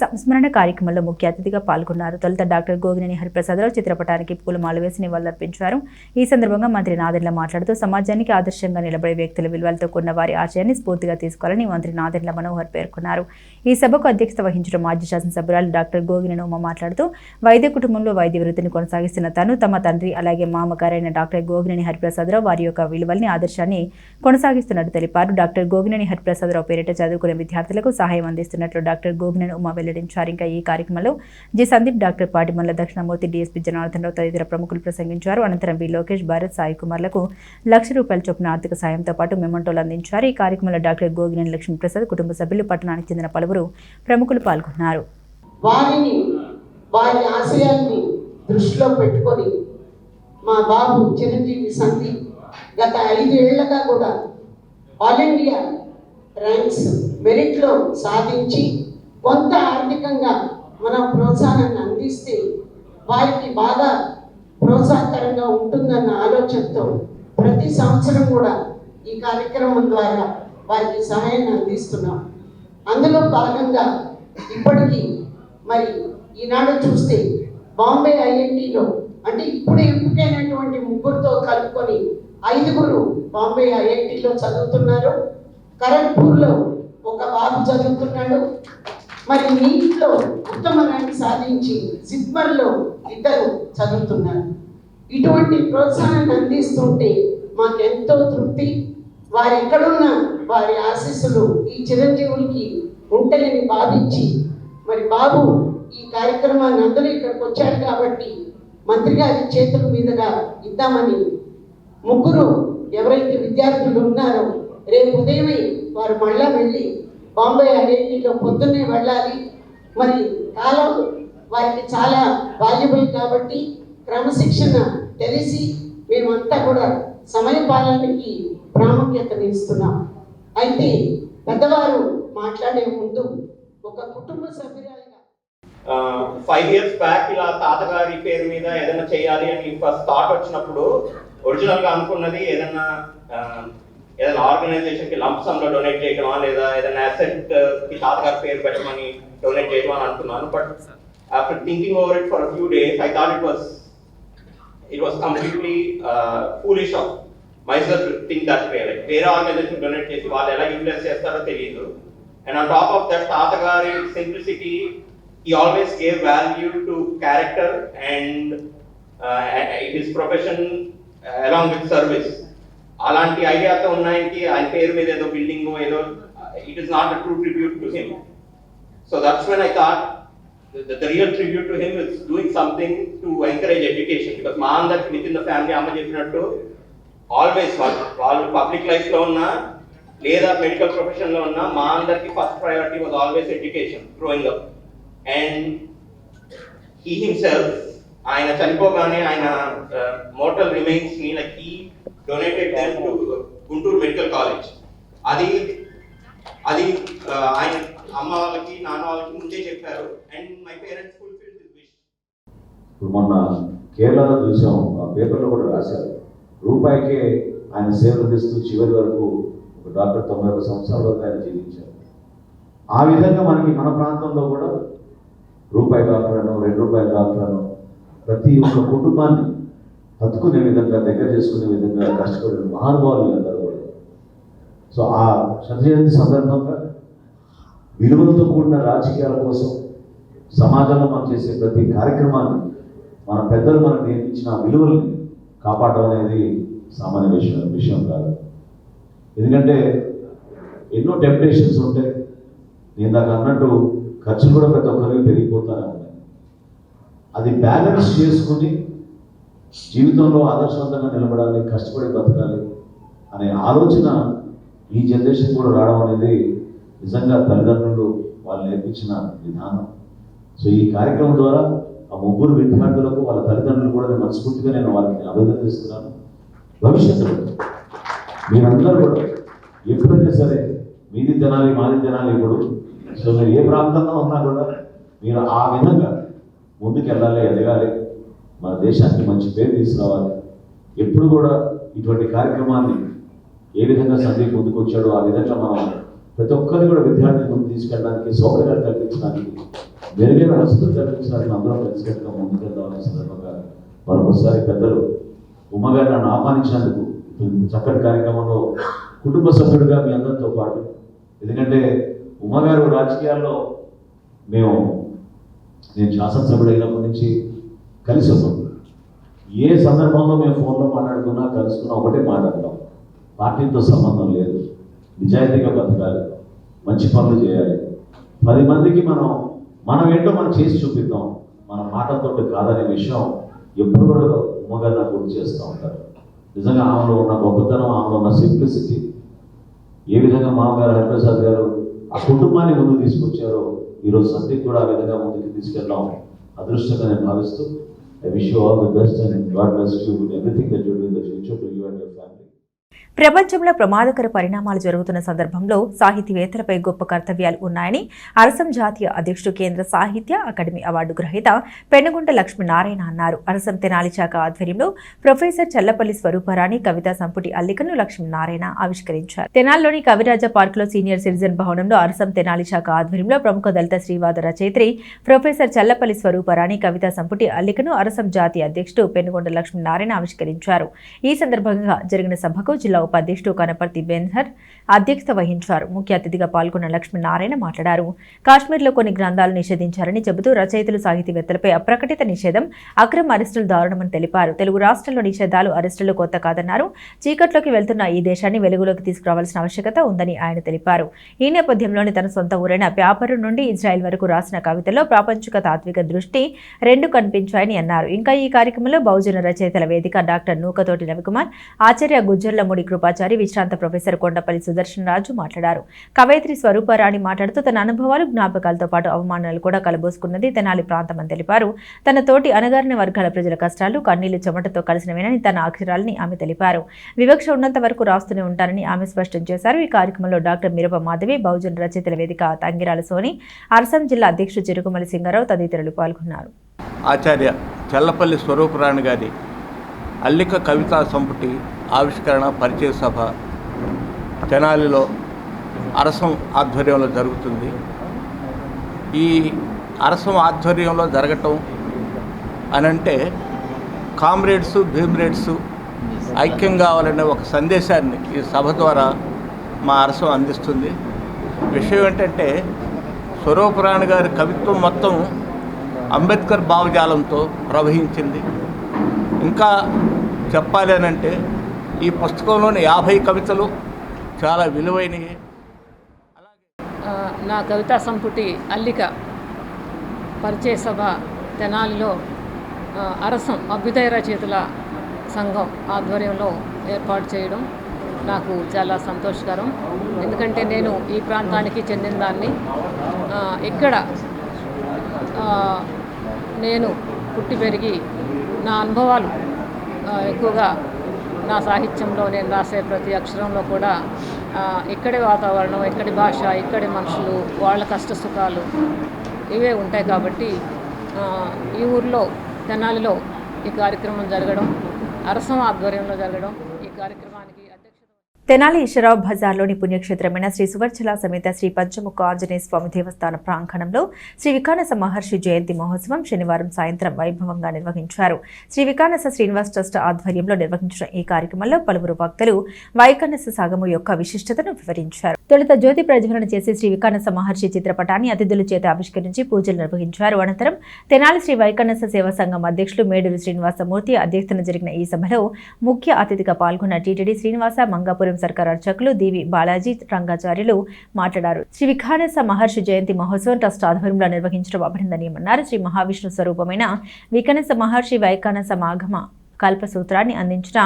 సంస్మరణ కార్యక్రమంలో ముఖ్య అతిథిగా పాల్గొన్నారు. తొలుత డాక్టర్ గోగినేని హరిప్రసాదరావు చిత్రపటానికి పూలమాల వేసి నివాళులర్పించారు. ఈ సందర్భంగా మంత్రి నాదెండ్ల మాట్లాడుతూ సమాజానికి ఆదర్శంగా నిలబడే వ్యక్తుల విలువలతో కూడిన వారి ఆశయాన్ని స్ఫూర్తిగా తీసుకోవాలని మంత్రి నాదెండ్ల మనోహర్ పేర్కొన్నారు. ఈ సభకు అధ్యక్షత వహించిన మాజీ శాసనసభ్యురాలు డాక్టర్ గోగినేని ఉమ మాట్లాడుతూ వైద్య కుటుంబంలో వైద్య వృత్తిని కొనసాగిస్తున్న తాను తమ తండ్రి అలాగే మామగారైన డాక్టర్ గోగినేని హరిప్రసాదరావు వారి యొక్క విలువల్ని ఆదర్శాన్ని కొనసాగిస్తున్నట్టు తెలిపారు. డాక్టర్ గోగినేని హరిప్రసాదరావు పేరిట చదువుకునే విద్యార్థులకు సహాయం అందిస్తున్నట్లు డాక్టర్ గోగినేని ఉమ వెల్లడించారు. ఇంకా ఈ కార్యక్రమంలో G Sandeep, doctor Patimalla Dakshinamurthy, DSP Janardhan Rao తదితర ప్రముఖులు ప్రసంగించారు. అనంతరం వి లోకేష్, భారత్, సాయి కుమార్లకు ₹1,00,000 చొప్పున ఆర్థిక సాయంతో పాటు మెమంటోలు అందించారు. ఈ కార్యక్రమంలో డాక్టర్ గోగినేని లక్ష్మీప్రసాద్, కుటుంబ సభ్యులు, పట్టణానికి చెందిన పలువురు ప్రముఖులు పాల్గొన్నారు. వారిని వారి ఆశయాన్ని దృష్టిలో పెట్టుకొని మా బాబు చిరంజీవి సందీప్ గత 5 ఏళ్లుగా కూడా ఆల్ ఇండియా ర్యాంక్స్ మెరిట్లో సాధించి కొంత ఆర్థికంగా మన ప్రోత్సాహాన్ని అందిస్తే వారికి బాగా ప్రోత్సాహకరంగా ఉంటుందన్న ఆలోచనతో ప్రతి సంవత్సరం కూడా ఈ కార్యక్రమం ద్వారా వారికి సహాయాన్ని అందిస్తున్నాం. అందులో భాగంగా ఇప్పటికీ మరి ఈనాడు చూస్తే బాంబే ఐఐటిలో అంటే ఇప్పుడు ఎంపికైనటువంటి 3తో కలుపుకొని 5 బాంబే ఐఐటిలో చదువుతున్నారు. ఖరగ్పూర్లో ఒక బాబు చదువుతున్నాడు. మరి నీట్లో ఉత్తమ ర్యాంక్ సాధించి జిప్మర్లో 2 చదువుతున్నారు. ఇటువంటి ప్రోత్సాహాన్ని అందిస్తుంటే మాకెంతో తృప్తి. వారు ఎక్కడున్నా వారి ఆశీస్సులు ఈ చిరంజీవులకి ఉంటాయని భావించి మరి బాబు ఈ కార్యక్రమాన్ని అందరూ ఇక్కడికి వచ్చారు కాబట్టి మంత్రి గారి చేతుల మీదుగా ఇద్దామని 3 ఎవరైతే విద్యార్థులు ఉన్నారో రేపు ఉదయమే వారు మళ్ళా వెళ్ళి బాంబే ఐఐటిలో పొద్దున్నే వెళ్ళాలి. మరి కాలం వారికి చాలా వాల్యుబుల్ కాబట్టి క్రమశిక్షణ తెలిసి మేమంతా కూడా సమయపాలనకి ప్రాముఖ్యతని ఇస్తున్నాం. అయితే పెద్దవారు మాట్లాడే ముందు ఒక కుటుంబ సభ్యురాలిగా 5 years బ్యాక్ ఇలా తాతగారి పేరు మీద ఏదైనా చేయాలి అని ఫస్ట్ థాట్ వచ్చినప్పుడు ఒరిజినల్గా అనుకున్నది ఏదైనా ఆర్గనైజేషన్కి లంప్ సమ్లో డొనేట్ చేయడమా లేదా ఏదైనా అసెట్కి తాతగారి పేరు పెట్టమని డొనేట్ చేయడం అని అనుకున్నాను. But after thinking over it for few days I thought it was completely foolish of myself to think that way. Like వేరే ఆర్గనైజేషన్ డొనేట్ చేసి వాళ్ళు ఎలా యూటిలైజ్ చేస్తారో తెలియదు. And on top of that తాతగారి simplicity, he always gave value to character and his profession along with service. అలాంటి ఐడియాతో ఉన్నాయని ఆయన పేరు మీద ఏదో బిల్డింగ్ ఏదో it is not a true tribute to him. So that's when I thought the real tribute to him is doing something to encourage education, because మా అందరికి within the family అమ్మ చెప్పినట్టు ఆల్వేస్ వాళ్ళు పబ్లిక్ లైఫ్లో ఉన్నా లేదా medical ప్రొఫెషన్లో ఉన్నా మా అందరికి first priority was always education growing up. And he himself ఆయన చనిపోగానే ఆయన మోర్టల్ రిమైన్స్ని like he donated them to Guntur medical college. అది ఆయన అమ్మ వాళ్ళకి నాన్న వాళ్ళకి ముందే చెప్పారు. And my parents fulfilled this wish. ఇప్పుడు మొన్న కేరళలో చూసాం, ఆ పేపర్లో కూడా రాశారు, రూపాయికే ఆయన సేవలు అందిస్తూ చివరి వరకు ఒక డాక్టర్ 91 సంవత్సరాల వరకు ఆయన జీవించారు. ఆ విధంగా మనకి మన ప్రాంతంలో కూడా రూపాయి డాక్టర్ అను, ₹2 డాక్టర్ అను ప్రతి ఒక్క కుటుంబాన్ని హత్తుకునే విధంగా, దగ్గర చేసుకునే విధంగా కష్టపడిన మహానుభావులు అందరూ కూడా. సో ఆ శతజయంతి సందర్భంగా విలువలతో కూడిన రాజకీయాల కోసం సమాజంలో మనం చేసే ప్రతి కార్యక్రమాన్ని మన పెద్దలు మనకు నేర్పించిన విలువల్ని కాపాడడం అనేది సామాన్య విషయం కాదు. ఎందుకంటే ఎన్నో టెంప్టేషన్స్ ఉంటాయి. నేను దాకా అన్నట్టు ఖర్చులు కూడా ప్రతి ఒక్కరికి పెరిగిపోతానే ఉన్నాయి. అది బ్యాలెన్స్ చేసుకుని జీవితంలో ఆదర్శవంతంగా నిలబడాలి, కష్టపడి బతకాలి అనే ఆలోచన ఈ జనరేషన్ కూడా రావడం అనేది నిజంగా తల్లిదండ్రులు వాళ్ళు నేర్పించిన విధానం. సో ఈ కార్యక్రమం ద్వారా ఆ ముగ్గురు విద్యార్థులకు వాళ్ళ తల్లిదండ్రులు కూడా మనస్ఫూర్తిగా నేను వారికి అభినందిస్తున్నాను. భవిష్యత్తులో మీరందరూ కూడా ఎప్పుడైనా సరే మీది తినాలి మాది తినాలి ఇప్పుడు. సో మీరు ఏ ప్రాంతంలో ఉన్నా కూడా మీరు ఆ విధంగా ముందుకు వెళ్ళాలి, ఎదగాలి, మన దేశానికి మంచి పేరు తీసుకురావాలి. ఎప్పుడు కూడా ఇటువంటి కార్యక్రమాన్ని ఏ విధంగా సందీప్ ముందుకు వచ్చాడో ఆ విధంగా మనం ప్రతి ఒక్కరిని కూడా విద్యార్థిని ముందు తీసుకెళ్ళడానికి, సౌకర్యాలు కల్పించడానికి, మెరుగైన వసతులు కల్పించడానికి అందరం కలిసికట్టుగా ముందుకెళ్దామనే సందర్భంగా మరొకసారి పెద్దలు ఉమ్మగారు నన్ను ఆహ్వానించినందుకు చక్కటి కార్యక్రమంలో కుటుంబ సభ్యుడిగా మీ అందరితో పాటు, ఎందుకంటే ఉమ్మగారు రాజకీయాల్లో నేను శాసనసభ్యుడు అయినప్పటి నుంచి కలిసి ఉన్నాం. ఏ సందర్భంలో మేము ఫోన్లో మాట్లాడుకున్నా కలుసుకున్నా ఒకటే మాట్లాడతాం, పార్టీతో సంబంధం లేదు, నిజాయితీగా బతకాలి, మంచి పనులు చేయాలి, 10 మందికి మనం ఏంటో మనం చేసి చూపిద్దాం, మన మాటలతో కాదనే విషయం ఎప్పుడు కూడా ఉమ్మగారు నాకు గుర్తు చేస్తూ ఉంటారు. నిజంగా ఆమెలో ఉన్న గొప్పతనం, ఆమెలో ఉన్న సింప్లిసిటీ, ఏ విధంగా మామగారు హరిప్రసాద్ గారు ఆ కుటుంబాన్ని ముందుకు తీసుకొచ్చారో ఈరోజు సందీప్ కూడా ఆ విధంగా ముందుకు తీసుకెళ్ళడం అదృష్టంగా నేను భావిస్తూ I wish you all the best and God bless you with everything that you do in the future to you and your family. ప్రపంచంలో ప్రమాదకర పరిణామాలు జరుగుతున్న సందర్భంలో సాహితీవేత్తలపై గొప్ప కర్తవ్యాలు ఉన్నాయని అరసం జాతీయ అధ్యక్షుడు, కేంద్ర సాహిత్య అకాడమీ అవార్డు గ్రహీత పెనుగొండ లక్ష్మీనారాయణ అన్నారు. అరసం తెనాలి శాఖ ఆధ్వర్యంలో ప్రొఫెసర్ చల్లపల్లి స్వరూపరాణి కవితా సంపుటి అల్లికను లక్ష్మీనారాయణ ఆవిష్కరించారు. తెనాలిలోని కవిరాజ పార్కులో సీనియర్ సిటిజన్ భవనంలో అరసం తెనాలి శాఖ ఆధ్వర్యంలో ప్రముఖ దళిత శ్రీవాద రచయిత్రి ప్రొఫెసర్ చల్లపల్లి స్వరూపరాణి కవితా సంపుటి అల్లికను అరసం జాతీయ అధ్యక్షుడు పెనుగొండ లక్ష్మీనారాయణ ఆవిష్కరించారు. ఈ సందర్భంగా జరిగిన సభకు జిల్లా ఉపాధ్యక్షుడు కనపర్తి బెన్హర్ అధ్యక్షత వహించారు. ముఖ్య అతిథిగా పాల్గొన్న లక్ష్మీనారాయణ మాట్లాడారు. కాశ్మీర్లో కొన్ని గ్రంథాలు నిషేధించారని చెబుతూ రచయితలు, సాహితీవేత్తలపై అప్రకటిత నిషేధం, అక్రమ అరెస్టులు దారుణమని తెలిపారు. తెలుగు రాష్ట్రాల్లో నిషేధాలు, అరెస్టులు కొత్త కాదన్నారు. చీకట్లోకి వెళ్తున్న ఈ దేశాన్ని వెలుగులోకి తీసుకురావాల్సిన ఆవశ్యకత ఉందని ఆయన తెలిపారు. ఈ నేపథ్యంలోని తన సొంత ఊరైన ప్యాపరు నుండి ఇజ్రాయెల్ వరకు రాసిన కవితల్లో ప్రాపంచిక తాత్విక దృష్టి 2 కనిపించాయని అన్నారు. ఇంకా ఈ కార్యక్రమంలో బహుజన రచయితల వేదిక డాక్టర్ నూకతోటి రవికుమార్, ఆచార్య గుజ్జర్లముడి కృపాచారి, విశ్రాంత ప్రొఫెసర్ కొండపల్లి సుదర్శన్ రాజు మాట్లాడారు. కవయిత్రి స్వరూపరాణి మాట్లాడుతూ తన అనుభవాలు, జ్ఞాపకాలతో పాటు అవమానాలు కూడా కలబోసుకున్నది తెనాలి ప్రాంతమని తెలిపారు. తన తోటి అణగారిన వర్గాల ప్రజల కష్టాలు, కన్నీళ్లు, చెమటతో కలిసినవేనని తన అక్షరాలని ఆమె తెలిపారు. వివక్ష ఉన్నంత వరకు రాస్తూనే ఉంటారని ఆమె స్పష్టం చేశారు. ఈ కార్యక్రమంలో డాక్టర్ మిరప మాధవి, బహుజన రచయితల వేదిక తంగిరాల సోని, అరసం జిల్లా అధ్యక్షుడు చిరుకుమలి సింగారావు తదితరులు పాల్గొన్నారు. ఆచార్య చల్లపల్లి స్వరూపరాణి గారి అల్లిక కవితా సంపుటి ఆవిష్కరణ పరిచయ సభ తెనాలిలో అరసం ఆధ్వర్యంలో జరుగుతుంది. ఈ అరసం ఆధ్వర్యంలో జరగటం అనంటే కామ్రేడ్స్, భీమ్రేడ్స్ ఐక్యం కావాలనే ఒక సందేశాన్ని ఈ సభ ద్వారా మా అరసం అందిస్తుంది. విషయం ఏంటంటే స్వరూపరాణి గారి కవిత్వం మొత్తం అంబేద్కర్ భావజాలంతో ప్రవహించింది. ఇంకా చెప్పాలి అనంటే ఈ పుస్తకంలోని 50 కవితలు చాలా విలువైనవి. నా కవితా సంపుటి అల్లిక పరిచయ సభ తెనాలిలో అరసం అభ్యుదయ రచయితల సంఘం ఆధ్వర్యంలో ఏర్పాటు చేయడం నాకు చాలా సంతోషకరం. ఎందుకంటే నేను ఈ ప్రాంతానికి చెందిన దాన్ని. ఇక్కడ నేను పుట్టి పెరిగి నా అనుభవాలు ఎక్కువగా నా సాహిత్యంలో నేను రాసే ప్రతి అక్షరంలో కూడా ఇక్కడి వాతావరణం, ఇక్కడి భాష, ఇక్కడి మనుషులు, వాళ్ళ కష్ట సుఖాలు ఇవే ఉంటాయి. కాబట్టి ఈ ఊర్లో తెనాలిలో ఈ కార్యక్రమం జరగడం, అరసం ఆధ్వర్యంలో జరగడం, ఈ కార్యక్రమానికి తెనాలి ఈశ్వరరావు బజార్లోని పుణ్యక్షేత్రమైన శ్రీ సువర్చల సమేత శ్రీ పంచముఖ ఆంజనేయ స్వామి దేవస్థాన ప్రాంగణంలో శ్రీ వికానస మహర్షి జయంతి మహోత్సవం శనివారం సాయంత్రం వైభవంగా నిర్వహించారు. శ్రీ వికానస శ్రీనివాస్ ట్రస్ట్ ఆధ్వర్యంలో నిర్వహించిన ఈ కార్యక్రమంలో పలువురు భక్తులు వైకానస సాగము యొక్క విశిష్టతను వివరించారు. తొలుత జ్యోతి ప్రజ్వలన చేసి శ్రీ వికానస మహర్షి చిత్రపటాన్ని అతిథుల చేత ఆవిష్కరించి పూజలు నిర్వహించారు. అనంతరం తెనాలి శ్రీ వైకానస సేవా సంఘం అధ్యక్షులు మేడూరు శ్రీనివాసమూర్తి అధ్యక్షతన జరిగిన ఈ సభలో ముఖ్య అతిథిగా పాల్గొన్న టీటీడీ శ్రీనివాస మంగాపురం సర్కార్ అర్చకులు దీవి బాలాజీ రంగాచార్యులు మాట్లాడారు. శ్రీ వికానస మహర్షి జయంతి మహోత్సవం ట్రస్ట్ ఆధ్వర్యంలో నిర్వహించడం అభినందనీయమన్నారు. శ్రీ మహావిష్ణు స్వరూపమైన వికానస మహర్షి వైకానస మాఘమ కల్పసూత్రాన్ని అందించిన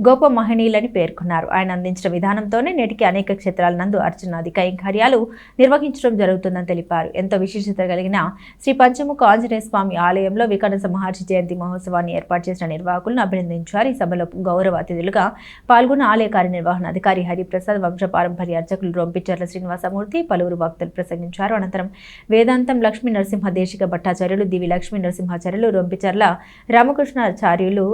గొప్ప మహనీయులని పేర్కొన్నారు. ఆయన అందించిన విధానంతోనే నేటికి అనేక క్షేత్రాల నందు అర్చనాది కైంకర్యాలు నిర్వహించడం జరుగుతుందని తెలిపారు. ఎంతో విశిష్టత కలిగిన శ్రీ పంచముఖ ఆంజనేయ స్వామి ఆలయంలో వికానస మహర్షి జయంతి మహోత్సవాన్ని ఏర్పాటు చేసిన నిర్వాహకులను అభినందించారు. ఈ సభలో గౌరవ అతిథులుగా పాల్గొన్న ఆలయ కార్యనిర్వహణాధికారి హరిప్రసాద్, వంశపారంపర్య అర్చకులు రొంపిచర్ల శ్రీనివాసమూర్తి, పలువురు భక్తులు ప్రసంగించారు. అనంతరం వేదాంతం లక్ష్మీ నరసింహ దేశిక భట్టాచార్యులు, దివి లక్ష్మీ నరసింహాచార్యులు, రొంపిచర్ల రామకృష్ణాచార్యులు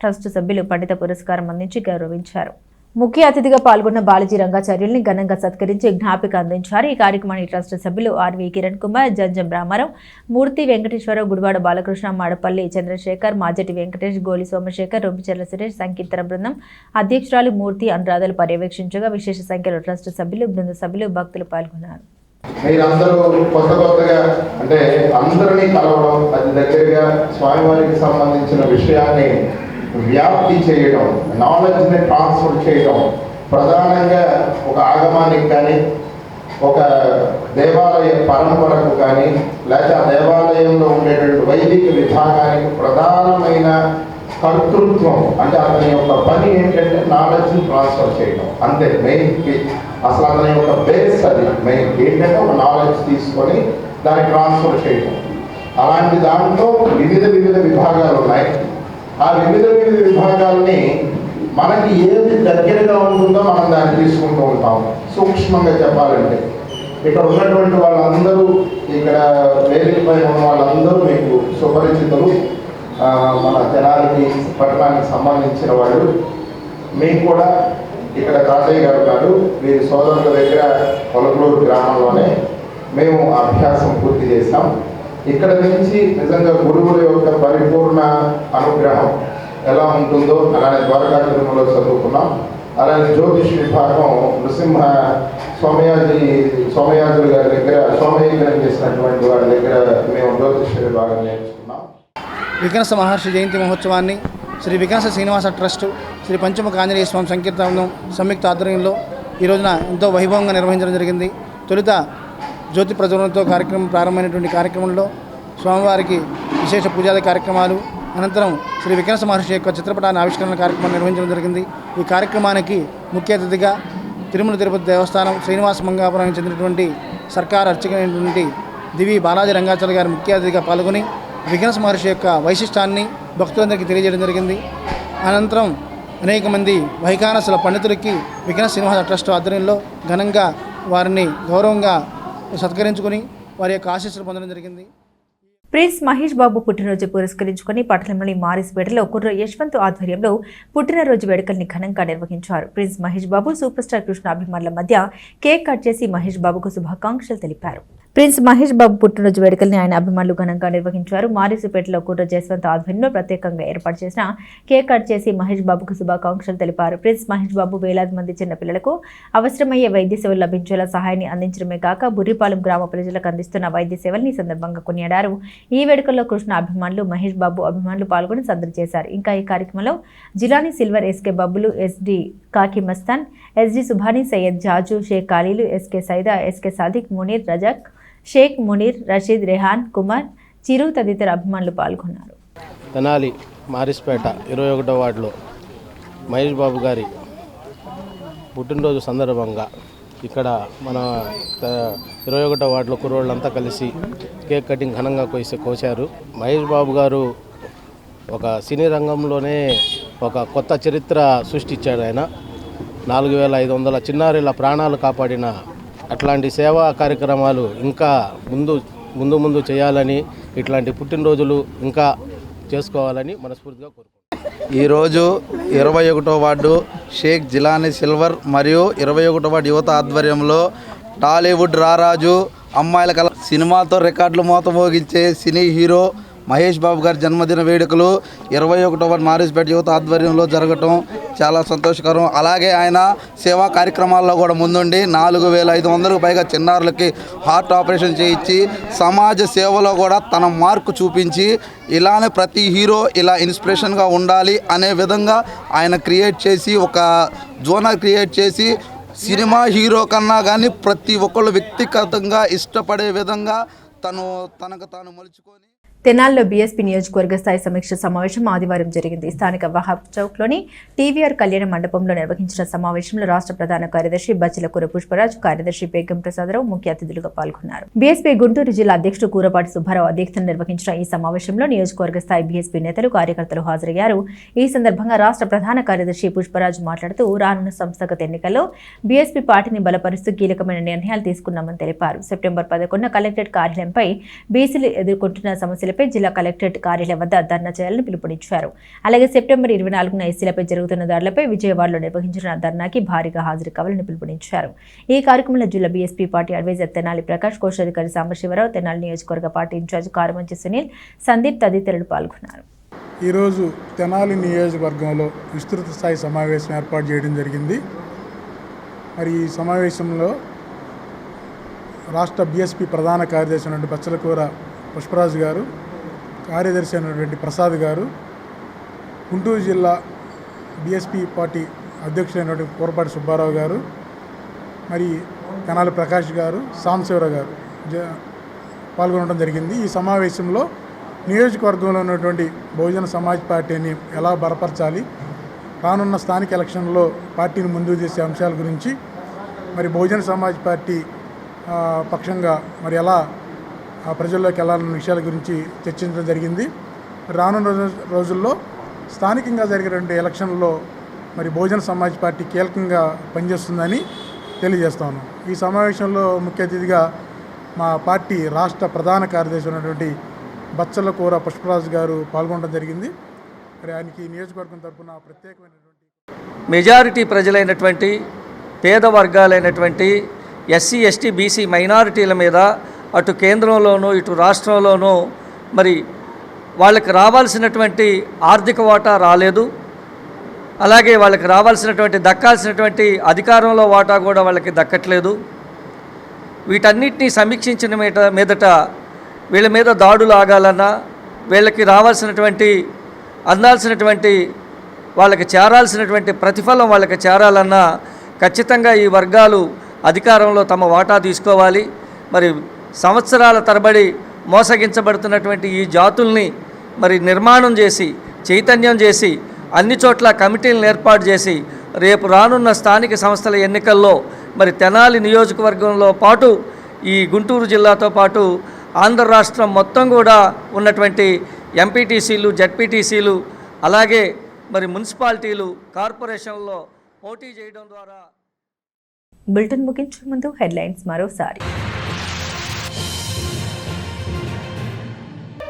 ట్రస్ట్ సభ్యులు పండిత పురస్కారం అందించి గౌరవించారు. ముఖ్య అతిథిగా పాల్గొన్న బాలాజీ రంగాచార్యుల్ని ఘనంగా సత్కరించి జ్ఞాపిక అందించారు. ఈ కార్యక్రమానికి ట్రస్ట్ సభ్యులు ఆర్వి కిరణ్ కుమార్, జంజం రామారావు, మూర్తి వెంకటేశ్వరరావు, గుడివాడ బాలకృష్ణ, మాడపల్లి చంద్రశేఖర్, మాజటి వెంకటేష్, గోలి సోమశేఖర్, రొంపిచెర్ల సురేష్, సంకీర్తన బృందం అధ్యక్షురాలు మూర్తి అనురాధలు పర్యవేక్షించగా విశేష సంఖ్యలో ట్రస్ట్ సభ్యులు, బృంద సభ్యులు, భక్తులు పాల్గొన్నారు. మీరందరూ కొత్తగా అంటే అందరినీ కలవడం, అది దగ్గరగా స్వామివారికి సంబంధించిన విషయాన్ని వ్యాప్తి చేయడం, నాలెడ్జ్ని ట్రాన్స్ఫర్ చేయడం, ప్రధానంగా ఒక ఆగమానికి కానీ ఒక దేవాలయ పరంపరకు కానీ లేకపోతే ఆ దేవాలయంలో ఉండేటువంటి వైదిక విభాగానికి ప్రధానమైన కర్తృత్వం అంటే అతని యొక్క పని ఏంటంటే నాలెడ్జ్ని ట్రాన్స్ఫర్ చేయడం, అంతే మెయిన్కి. అసలు అతని యొక్క బేస్ అది మెయిన్ ఏంటంటే ఒక నాలెడ్జ్ తీసుకొని దాన్ని ట్రాన్స్ఫర్ చేయడం. అలాంటి దాంట్లో వివిధ విభాగాలు ఉన్నాయి. ఆ వివిధ విభాగాల్ని మనకి ఏది దగ్గరగా ఉంటుందో మనం దాన్ని తీసుకుంటూ ఉంటాం. సూక్ష్మంగా చెప్పాలంటే ఇక్కడ ఉన్నటువంటి వాళ్ళందరూ, ఇక్కడ వేదిక పైన ఉన్న వాళ్ళందరూ మీకు సుపరిచితులు, మన తెనాలికి పట్టణానికి సంబంధించిన వాళ్ళు. మీకు కూడా ఇక్కడ తాతయ్య గారు ఉన్నారు, వీరి సోదరుల దగ్గర పొలకలూరు గ్రామంలోనే మేము అభ్యాసం పూర్తి చేస్తాం. ఇక్కడ నుంచి నిజంగా గురువుల యొక్క పరిపూర్ణ అనుగ్రహం ఎలా ఉంటుందో అలానే ద్వారకా తిరుమలలో చదువుకున్నాం. అలానే జ్యోతిష్ విభాగం నృసింహ సోమయాజులు గారి దగ్గర సోమయజ్ఞం చేసినటువంటి వారి దగ్గర మేము జ్యోతిష్ విభాగం నేర్చుకున్నాం. వికానస మహర్షి జయంతి మహోత్సవాన్ని శ్రీ వికానస శ్రీనివాస ట్రస్ట్, శ్రీ పంచముఖ ఆంజనేయ స్వామి సంకీర్తనం సంయుక్త ఆధ్వర్యంలో ఈ రోజున ఎంతో వైభవంగా నిర్వహించడం జరిగింది. తొలుత జ్యోతి ప్రజ్వలనతో కార్యక్రమం ప్రారంభమైనటువంటి కార్యక్రమంలో స్వామివారికి విశేష పూజాది కార్యక్రమాలు, అనంతరం శ్రీ వికానస మహర్షి యొక్క చిత్రపటాన్ని ఆవిష్కరణ కార్యక్రమం నిర్వహించడం జరిగింది. ఈ కార్యక్రమానికి ముఖ్య అతిథిగా తిరుమల తిరుపతి దేవస్థానం శ్రీనివాస మంగాపురానికి చెందినటువంటి సర్కార్ అర్చకులైనటువంటి దివి బాలాజీ రంగాచార్య గారు ముఖ్య అతిథిగా పాల్గొని వికానస మహర్షి యొక్క వైశిష్టాన్ని భక్తులందరికీ తెలియజేయడం జరిగింది. అనంతరం అనేక మంది వైకానసుల పండితులకి వికానస శ్రీనివాస ట్రస్ట్ ఆధ్వర్యంలో ఘనంగా వారిని గౌరవంగా సత్కరించుకుని వారి యొక్క ఆశీస్సులు పొందడం జరిగింది. ప్రిన్స్ మహేష్ బాబు పుట్టినరోజు పురస్కరించుకుని పట్టణంలోని మారిస్పేటలో కుర్ర యశ్వంత్ ఆధ్వర్యంలో పుట్టినరోజు వేడుకల్ని ఘనంగా నిర్వహించారు. Prince Mahesh Babu super star Krishna అభిమానుల మధ్య కేక్ కట్ చేసి మహేష్ బాబుకు శుభాకాంక్షలు తెలిపారు. ప్రిన్స్ మహేష్ బాబు పుట్టినరోజు వేడుకల్ని ఆయన అభిమానులు ఘనంగా నిర్వహించారు. మారిసుపేటలో కుర్ర జస్వంత్ ఆధ్వర్యంలో ప్రత్యేకంగా ఏర్పాటు చేసిన కేక్ కట్ చేసి మహేష్ బాబుకు శుభాకాంక్షలు తెలిపారు. ప్రిన్స్ మహేష్ బాబు వేలాది మంది చిన్నపిల్లలకు అవసరమయ్యే వైద్య సేవలు లభించేలా సహాయాన్ని అందించడమే కాక బుర్రిపాలెం గ్రామ ప్రజలకు అందిస్తున్న వైద్య సేవల్ని సందర్భంగా కొనియాడారు. ఈ వేడుకల్లో కృష్ణ అభిమానులు, మహేష్ బాబు అభిమానులు పాల్గొని సందడి చేశారు. ఇంకా ఈ కార్యక్రమంలో జిలానీ సిల్వర్, ఎస్కే బబ్బులు, ఎస్డి కాకి మస్తాన్, ఎస్డి సుభానీ, సయ్యద్ జాజు, షేక్ ఖాళీలు, ఎస్కే సైదా, ఎస్కే సాదిక్, మునీర్, రజాక్, షేక్ మునీర్, రషీద్, రెహాన్, కుమార్, చిరు తదితర అభిమానులు పాల్గొన్నారు. తెనాలి మారిస్పేట 21వ వార్డులో మహేష్ బాబు గారి పుట్టినరోజు సందర్భంగా ఇక్కడ మన 21వ వార్డులో కుర్రోళ్ళంతా కలిసి కేక్ కటింగ్ ఘనంగా కోశారు. మహేష్ బాబు గారు ఒక సినీ రంగంలోనే ఒక కొత్త చరిత్ర సృష్టించాడు. ఆయన 4500 చిన్నారుల ప్రాణాలు కాపాడిన అట్లాంటి సేవా కార్యక్రమాలు ఇంకా ముందు చేయాలని, ఇట్లాంటి పుట్టినరోజులు ఇంకా చేసుకోవాలని మనస్ఫూర్తిగా కోరుకుంటున్నాను. ఈరోజు 21వ వార్డు షేక్ జిలానీ సిల్వర్ మరియు 21వ వార్డు యువత ఆధ్వర్యంలో టాలీవుడ్ రారాజు, అమ్మాయిల కళ సినిమాతో రికార్డులు మోత మోగించే సినీ హీరో మహేష్ బాబు గారి జన్మదిన వేడుకలు 21వ మారిస్పేట యువత ఆధ్వర్యంలో జరగటం చాలా సంతోషకరం. అలాగే ఆయన సేవా కార్యక్రమాల్లో కూడా ముందుండి 4,500కు పైగా చిన్నారులకి హార్ట్ ఆపరేషన్ చేయించి సమాజ సేవలో కూడా తన మార్కు చూపించి ఇలానే ప్రతి హీరో ఇలా ఇన్స్పిరేషన్గా ఉండాలి అనే విధంగా ఆయన క్రియేట్ చేసి ఒక జోనర్ క్రియేట్ చేసి సినిమా హీరో కన్నా కానీ ప్రతి ఒక్కళ్ళు వ్యక్తిగతంగా ఇష్టపడే విధంగా తనకు తాను మలుచుకొని తెనాలిలో బీఎస్పీ నియోజకవర్గ స్థాయి సమీక్ష సమావేశం ఆదివారం జరిగింది. స్థానిక వహాబ్ చౌక్లోని టీవీఆర్ కళ్యాణ మండపంలో నిర్వహించిన సమావేశంలో రాష్ట్ర ప్రధాన కార్యదర్శి బచ్చిలకూర పుష్పరాజ్, కార్యదర్శి బేగం ప్రసాదరావు ముఖ్య అతిథులుగా పాల్గొన్నారు. బీఎస్పీ గుంటూరు జిల్లా అధ్యక్షుడు కూరపాటి సుబ్బారావు అధ్యక్షతన నిర్వహించిన ఈ సమావేశంలో నియోజకవర్గ స్థాయి బీఎస్పీ నేతలు, కార్యకర్తలు హాజరయ్యారు. ఈ సందర్భంగా రాష్ట్ర ప్రధాన కార్యదర్శి పుష్పరాజ్ మాట్లాడుతూ రానున్న సంస్థాగత ఎన్నికల్లో బీఎస్పీ పార్టీని బలపరుస్తూ కీలకమైన నిర్ణయాలు తీసుకున్నామని తెలిపారు. సెప్టెంబర్ 11న కలెక్టరేట్ కార్యాలయంపై బీసీలు ఎదుర్కొంటున్న సమస్యలపై జిల్లా కలెక్టరేట్ కార్యాలయం వద్ద ధర్నా చేయాలని పిలుపునిచ్చారు. అలాగే సెప్టెంబర్ 24న ఎస్సీలపై జరుగుతున్న దాడులపై విజయవాడలో నిర్వహించిన ధర్నాకి భారీగా హాజరు కావాలని పిలుపునిచ్చారు. ఈ కార్యక్రమంలో జిల్లా BSP party adviser Tenali Prakash, కోశాధికారి సాంబశివరావు, తెనాలి నియోజకవర్గ పార్టీ ఇన్ఛార్జ్ కారుమంచి సునీల్, సందీప్ తదితరులు పాల్గొన్నారు. ఈరోజు తెనాలి నియోజకవర్గంలో విస్తృత స్థాయి సమావేశం ఏర్పాటు చేయడం జరిగింది. మరి ఈ సమావేశంలో రాష్ట్ర బీఎస్పీ ప్రధాన కార్యదర్శి అయినటువంటి బచ్చలకూర పుష్పరాజు గారు, కార్యదర్శి అయినటువంటి ప్రసాద్ గారు, గుంటూరు జిల్లా బీఎస్పీ పార్టీ అధ్యక్షుడైనటువంటి కూరపాటి సుబ్బారావు గారు, మరి తెనాలి ప్రకాష్ గారు, సాంబశివరావు గారు పాల్గొనడం జరిగింది. ఈ సమావేశంలో నియోజకవర్గంలో ఉన్నటువంటి బహుజన సమాజ్ పార్టీని ఎలా బలపరచాలి, రానున్న స్థానిక ఎలక్షన్లో పార్టీని ముందుకు తీసే అంశాల గురించి, మరి బహుజన సమాజ్ పార్టీ పక్షంగా మరి ఎలా ప్రజల్లోకి వెళ్ళాలన్న విషయాల గురించి చర్చించడం జరిగింది. రానున్న రోజుల్లో స్థానికంగా జరిగినటువంటి ఎలక్షన్లో మరి బహుజన సమాజ్ పార్టీ కీలకంగా పనిచేస్తుందని తెలియజేస్తాను. ఈ సమావేశంలో ముఖ్య అతిథిగా మా పార్టీ రాష్ట్ర ప్రధాన కార్యదర్శి ఉన్నటువంటి బచ్చలకూర పుష్పరాజు గారు పాల్గొనడం జరిగింది. మరి ఆయనకి నియోజకవర్గం తరఫున ప్రత్యేకమైనటువంటి మెజారిటీ ప్రజలైనటువంటి పేద వర్గాలైనటువంటి ఎస్సీ, ఎస్టీ, బీసీ మైనారిటీల మీద అటు కేంద్రంలోనూ ఇటు రాష్ట్రంలోనూ మరి వాళ్ళకి రావాల్సినటువంటి ఆర్థిక వాటా రాలేదు. అలాగే వాళ్ళకి రావాల్సినటువంటి దక్కాల్సినటువంటి అధికారంలో వాటా కూడా వాళ్ళకి దక్కట్లేదు. వీటన్నిటినీ సమీక్షించిన మీదట వీళ్ళ మీద దాడులు ఆగాలన్నా, వీళ్ళకి రావాల్సినటువంటి అందాల్సినటువంటి వాళ్ళకి చేరాల్సినటువంటి ప్రతిఫలం వాళ్ళకి చేరాలన్నా ఖచ్చితంగా ఈ వర్గాలు అధికారంలో తమ వాటా తీసుకోవాలి. మరి సంవత్సరాల తరబడి మోసగించబడుతున్నటువంటి ఈ జాతుల్ని మరి నిర్మాణం చేసి, చైతన్యం చేసి, అన్ని చోట్ల కమిటీలను ఏర్పాటు చేసి రేపు రానున్న స్థానిక సంస్థల ఎన్నికల్లో మరి తెనాలి నియోజకవర్గంలో పాటు ఈ గుంటూరు జిల్లాతో పాటు ఆంధ్ర రాష్ట్రం మొత్తం కూడా ఉన్నటువంటి ఎంపీటీసీలు, జడ్పీటీసీలు, అలాగే మరి మున్సిపాలిటీలు, కార్పొరేషన్లో పోటీ చేయడం ద్వారా. బులెటిన్ ముగించే ముందు హెడ్లైన్స్ మరోసారి.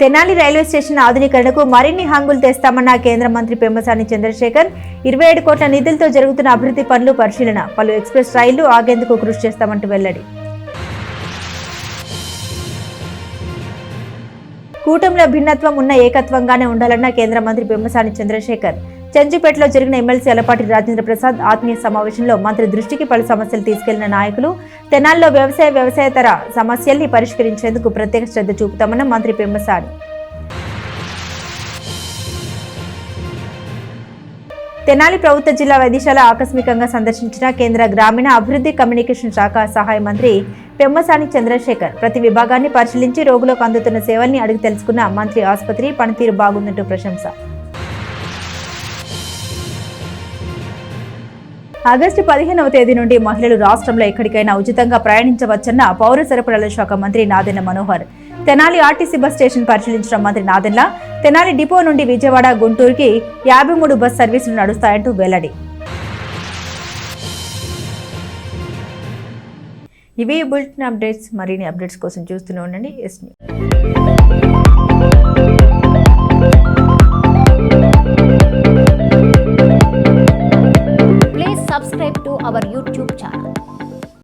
తెనాలి రైల్వే స్టేషన్ ఆధునీకరణకు మరిన్ని హంగులు తెస్తామన్న కేంద్ర మంత్రి పెమ్మసాని చంద్రశేఖర్. 27 కోట్ల నిధులతో జరుగుతున్న అభివృద్ధి పనులు పరిశీలన. పలు ఎక్స్ప్రెస్ రైళ్లు ఆగేందుకు కృషి చేస్తామంటూ వెల్లడి. కూటమిలో భిన్నత్వం ఉన్న ఏకత్వంగానే ఉండాలన్న కేంద్ర మంత్రి పెమ్మసాని చంద్రశేఖర్. చెంచుపేటలో జరిగిన ఎమ్మెల్సీ అలపాటి రాజేంద్ర ప్రసాద్ ఆత్మీయ సమావేశంలో మంత్రి దృష్టికి పలు సమస్యలు తీసుకెళ్లిన నాయకులు. తెనాలిలో వ్యవసాయేతర సమస్యల్ని పరిష్కరించేందుకు ప్రత్యేక శ్రద్ధ చూపుతామన్న మంత్రి పెమ్మసాని. తెనాలి ప్రభుత్వ జిల్లా వైద్యశాల ఆకస్మికంగా సందర్శించిన కేంద్ర గ్రామీణ అభివృద్ధి కమ్యూనికేషన్ శాఖ సహాయ మంత్రి పెమ్మసాని చంద్రశేఖర్. ప్రతి విభాగాన్ని పరిశీలించి రోగులకు అందుతున్న సేవల్ని అడిగి తెలుసుకున్న మంత్రి. ఆసుపత్రి పనితీరు బాగుందంటూ ప్రశంస. ఆగస్టు 15వ తేదీ నుండి మహిళలు రాష్ట్రంలో ఎక్కడికైనా ఉచితంగా ప్రయాణించవచ్చన్న పౌర సరఫరాల శాఖ మంత్రి Nadendla Manohar. Tenali RTC bus station పరిశీలించిన మంత్రి నాదెండ్ల తెనాలి డిపో నుండి విజయవాడ, గుంటూరుకి 53 బస్ సర్వీసులు నడుస్తాయంటూ వెల్లడి. ఇవి బులెటిన్ అప్డేట్స్. మరిన్ని అప్డేట్స్ కోసం చూస్తూనే ఉండండి yes news. Please subscribe to our YouTube channel.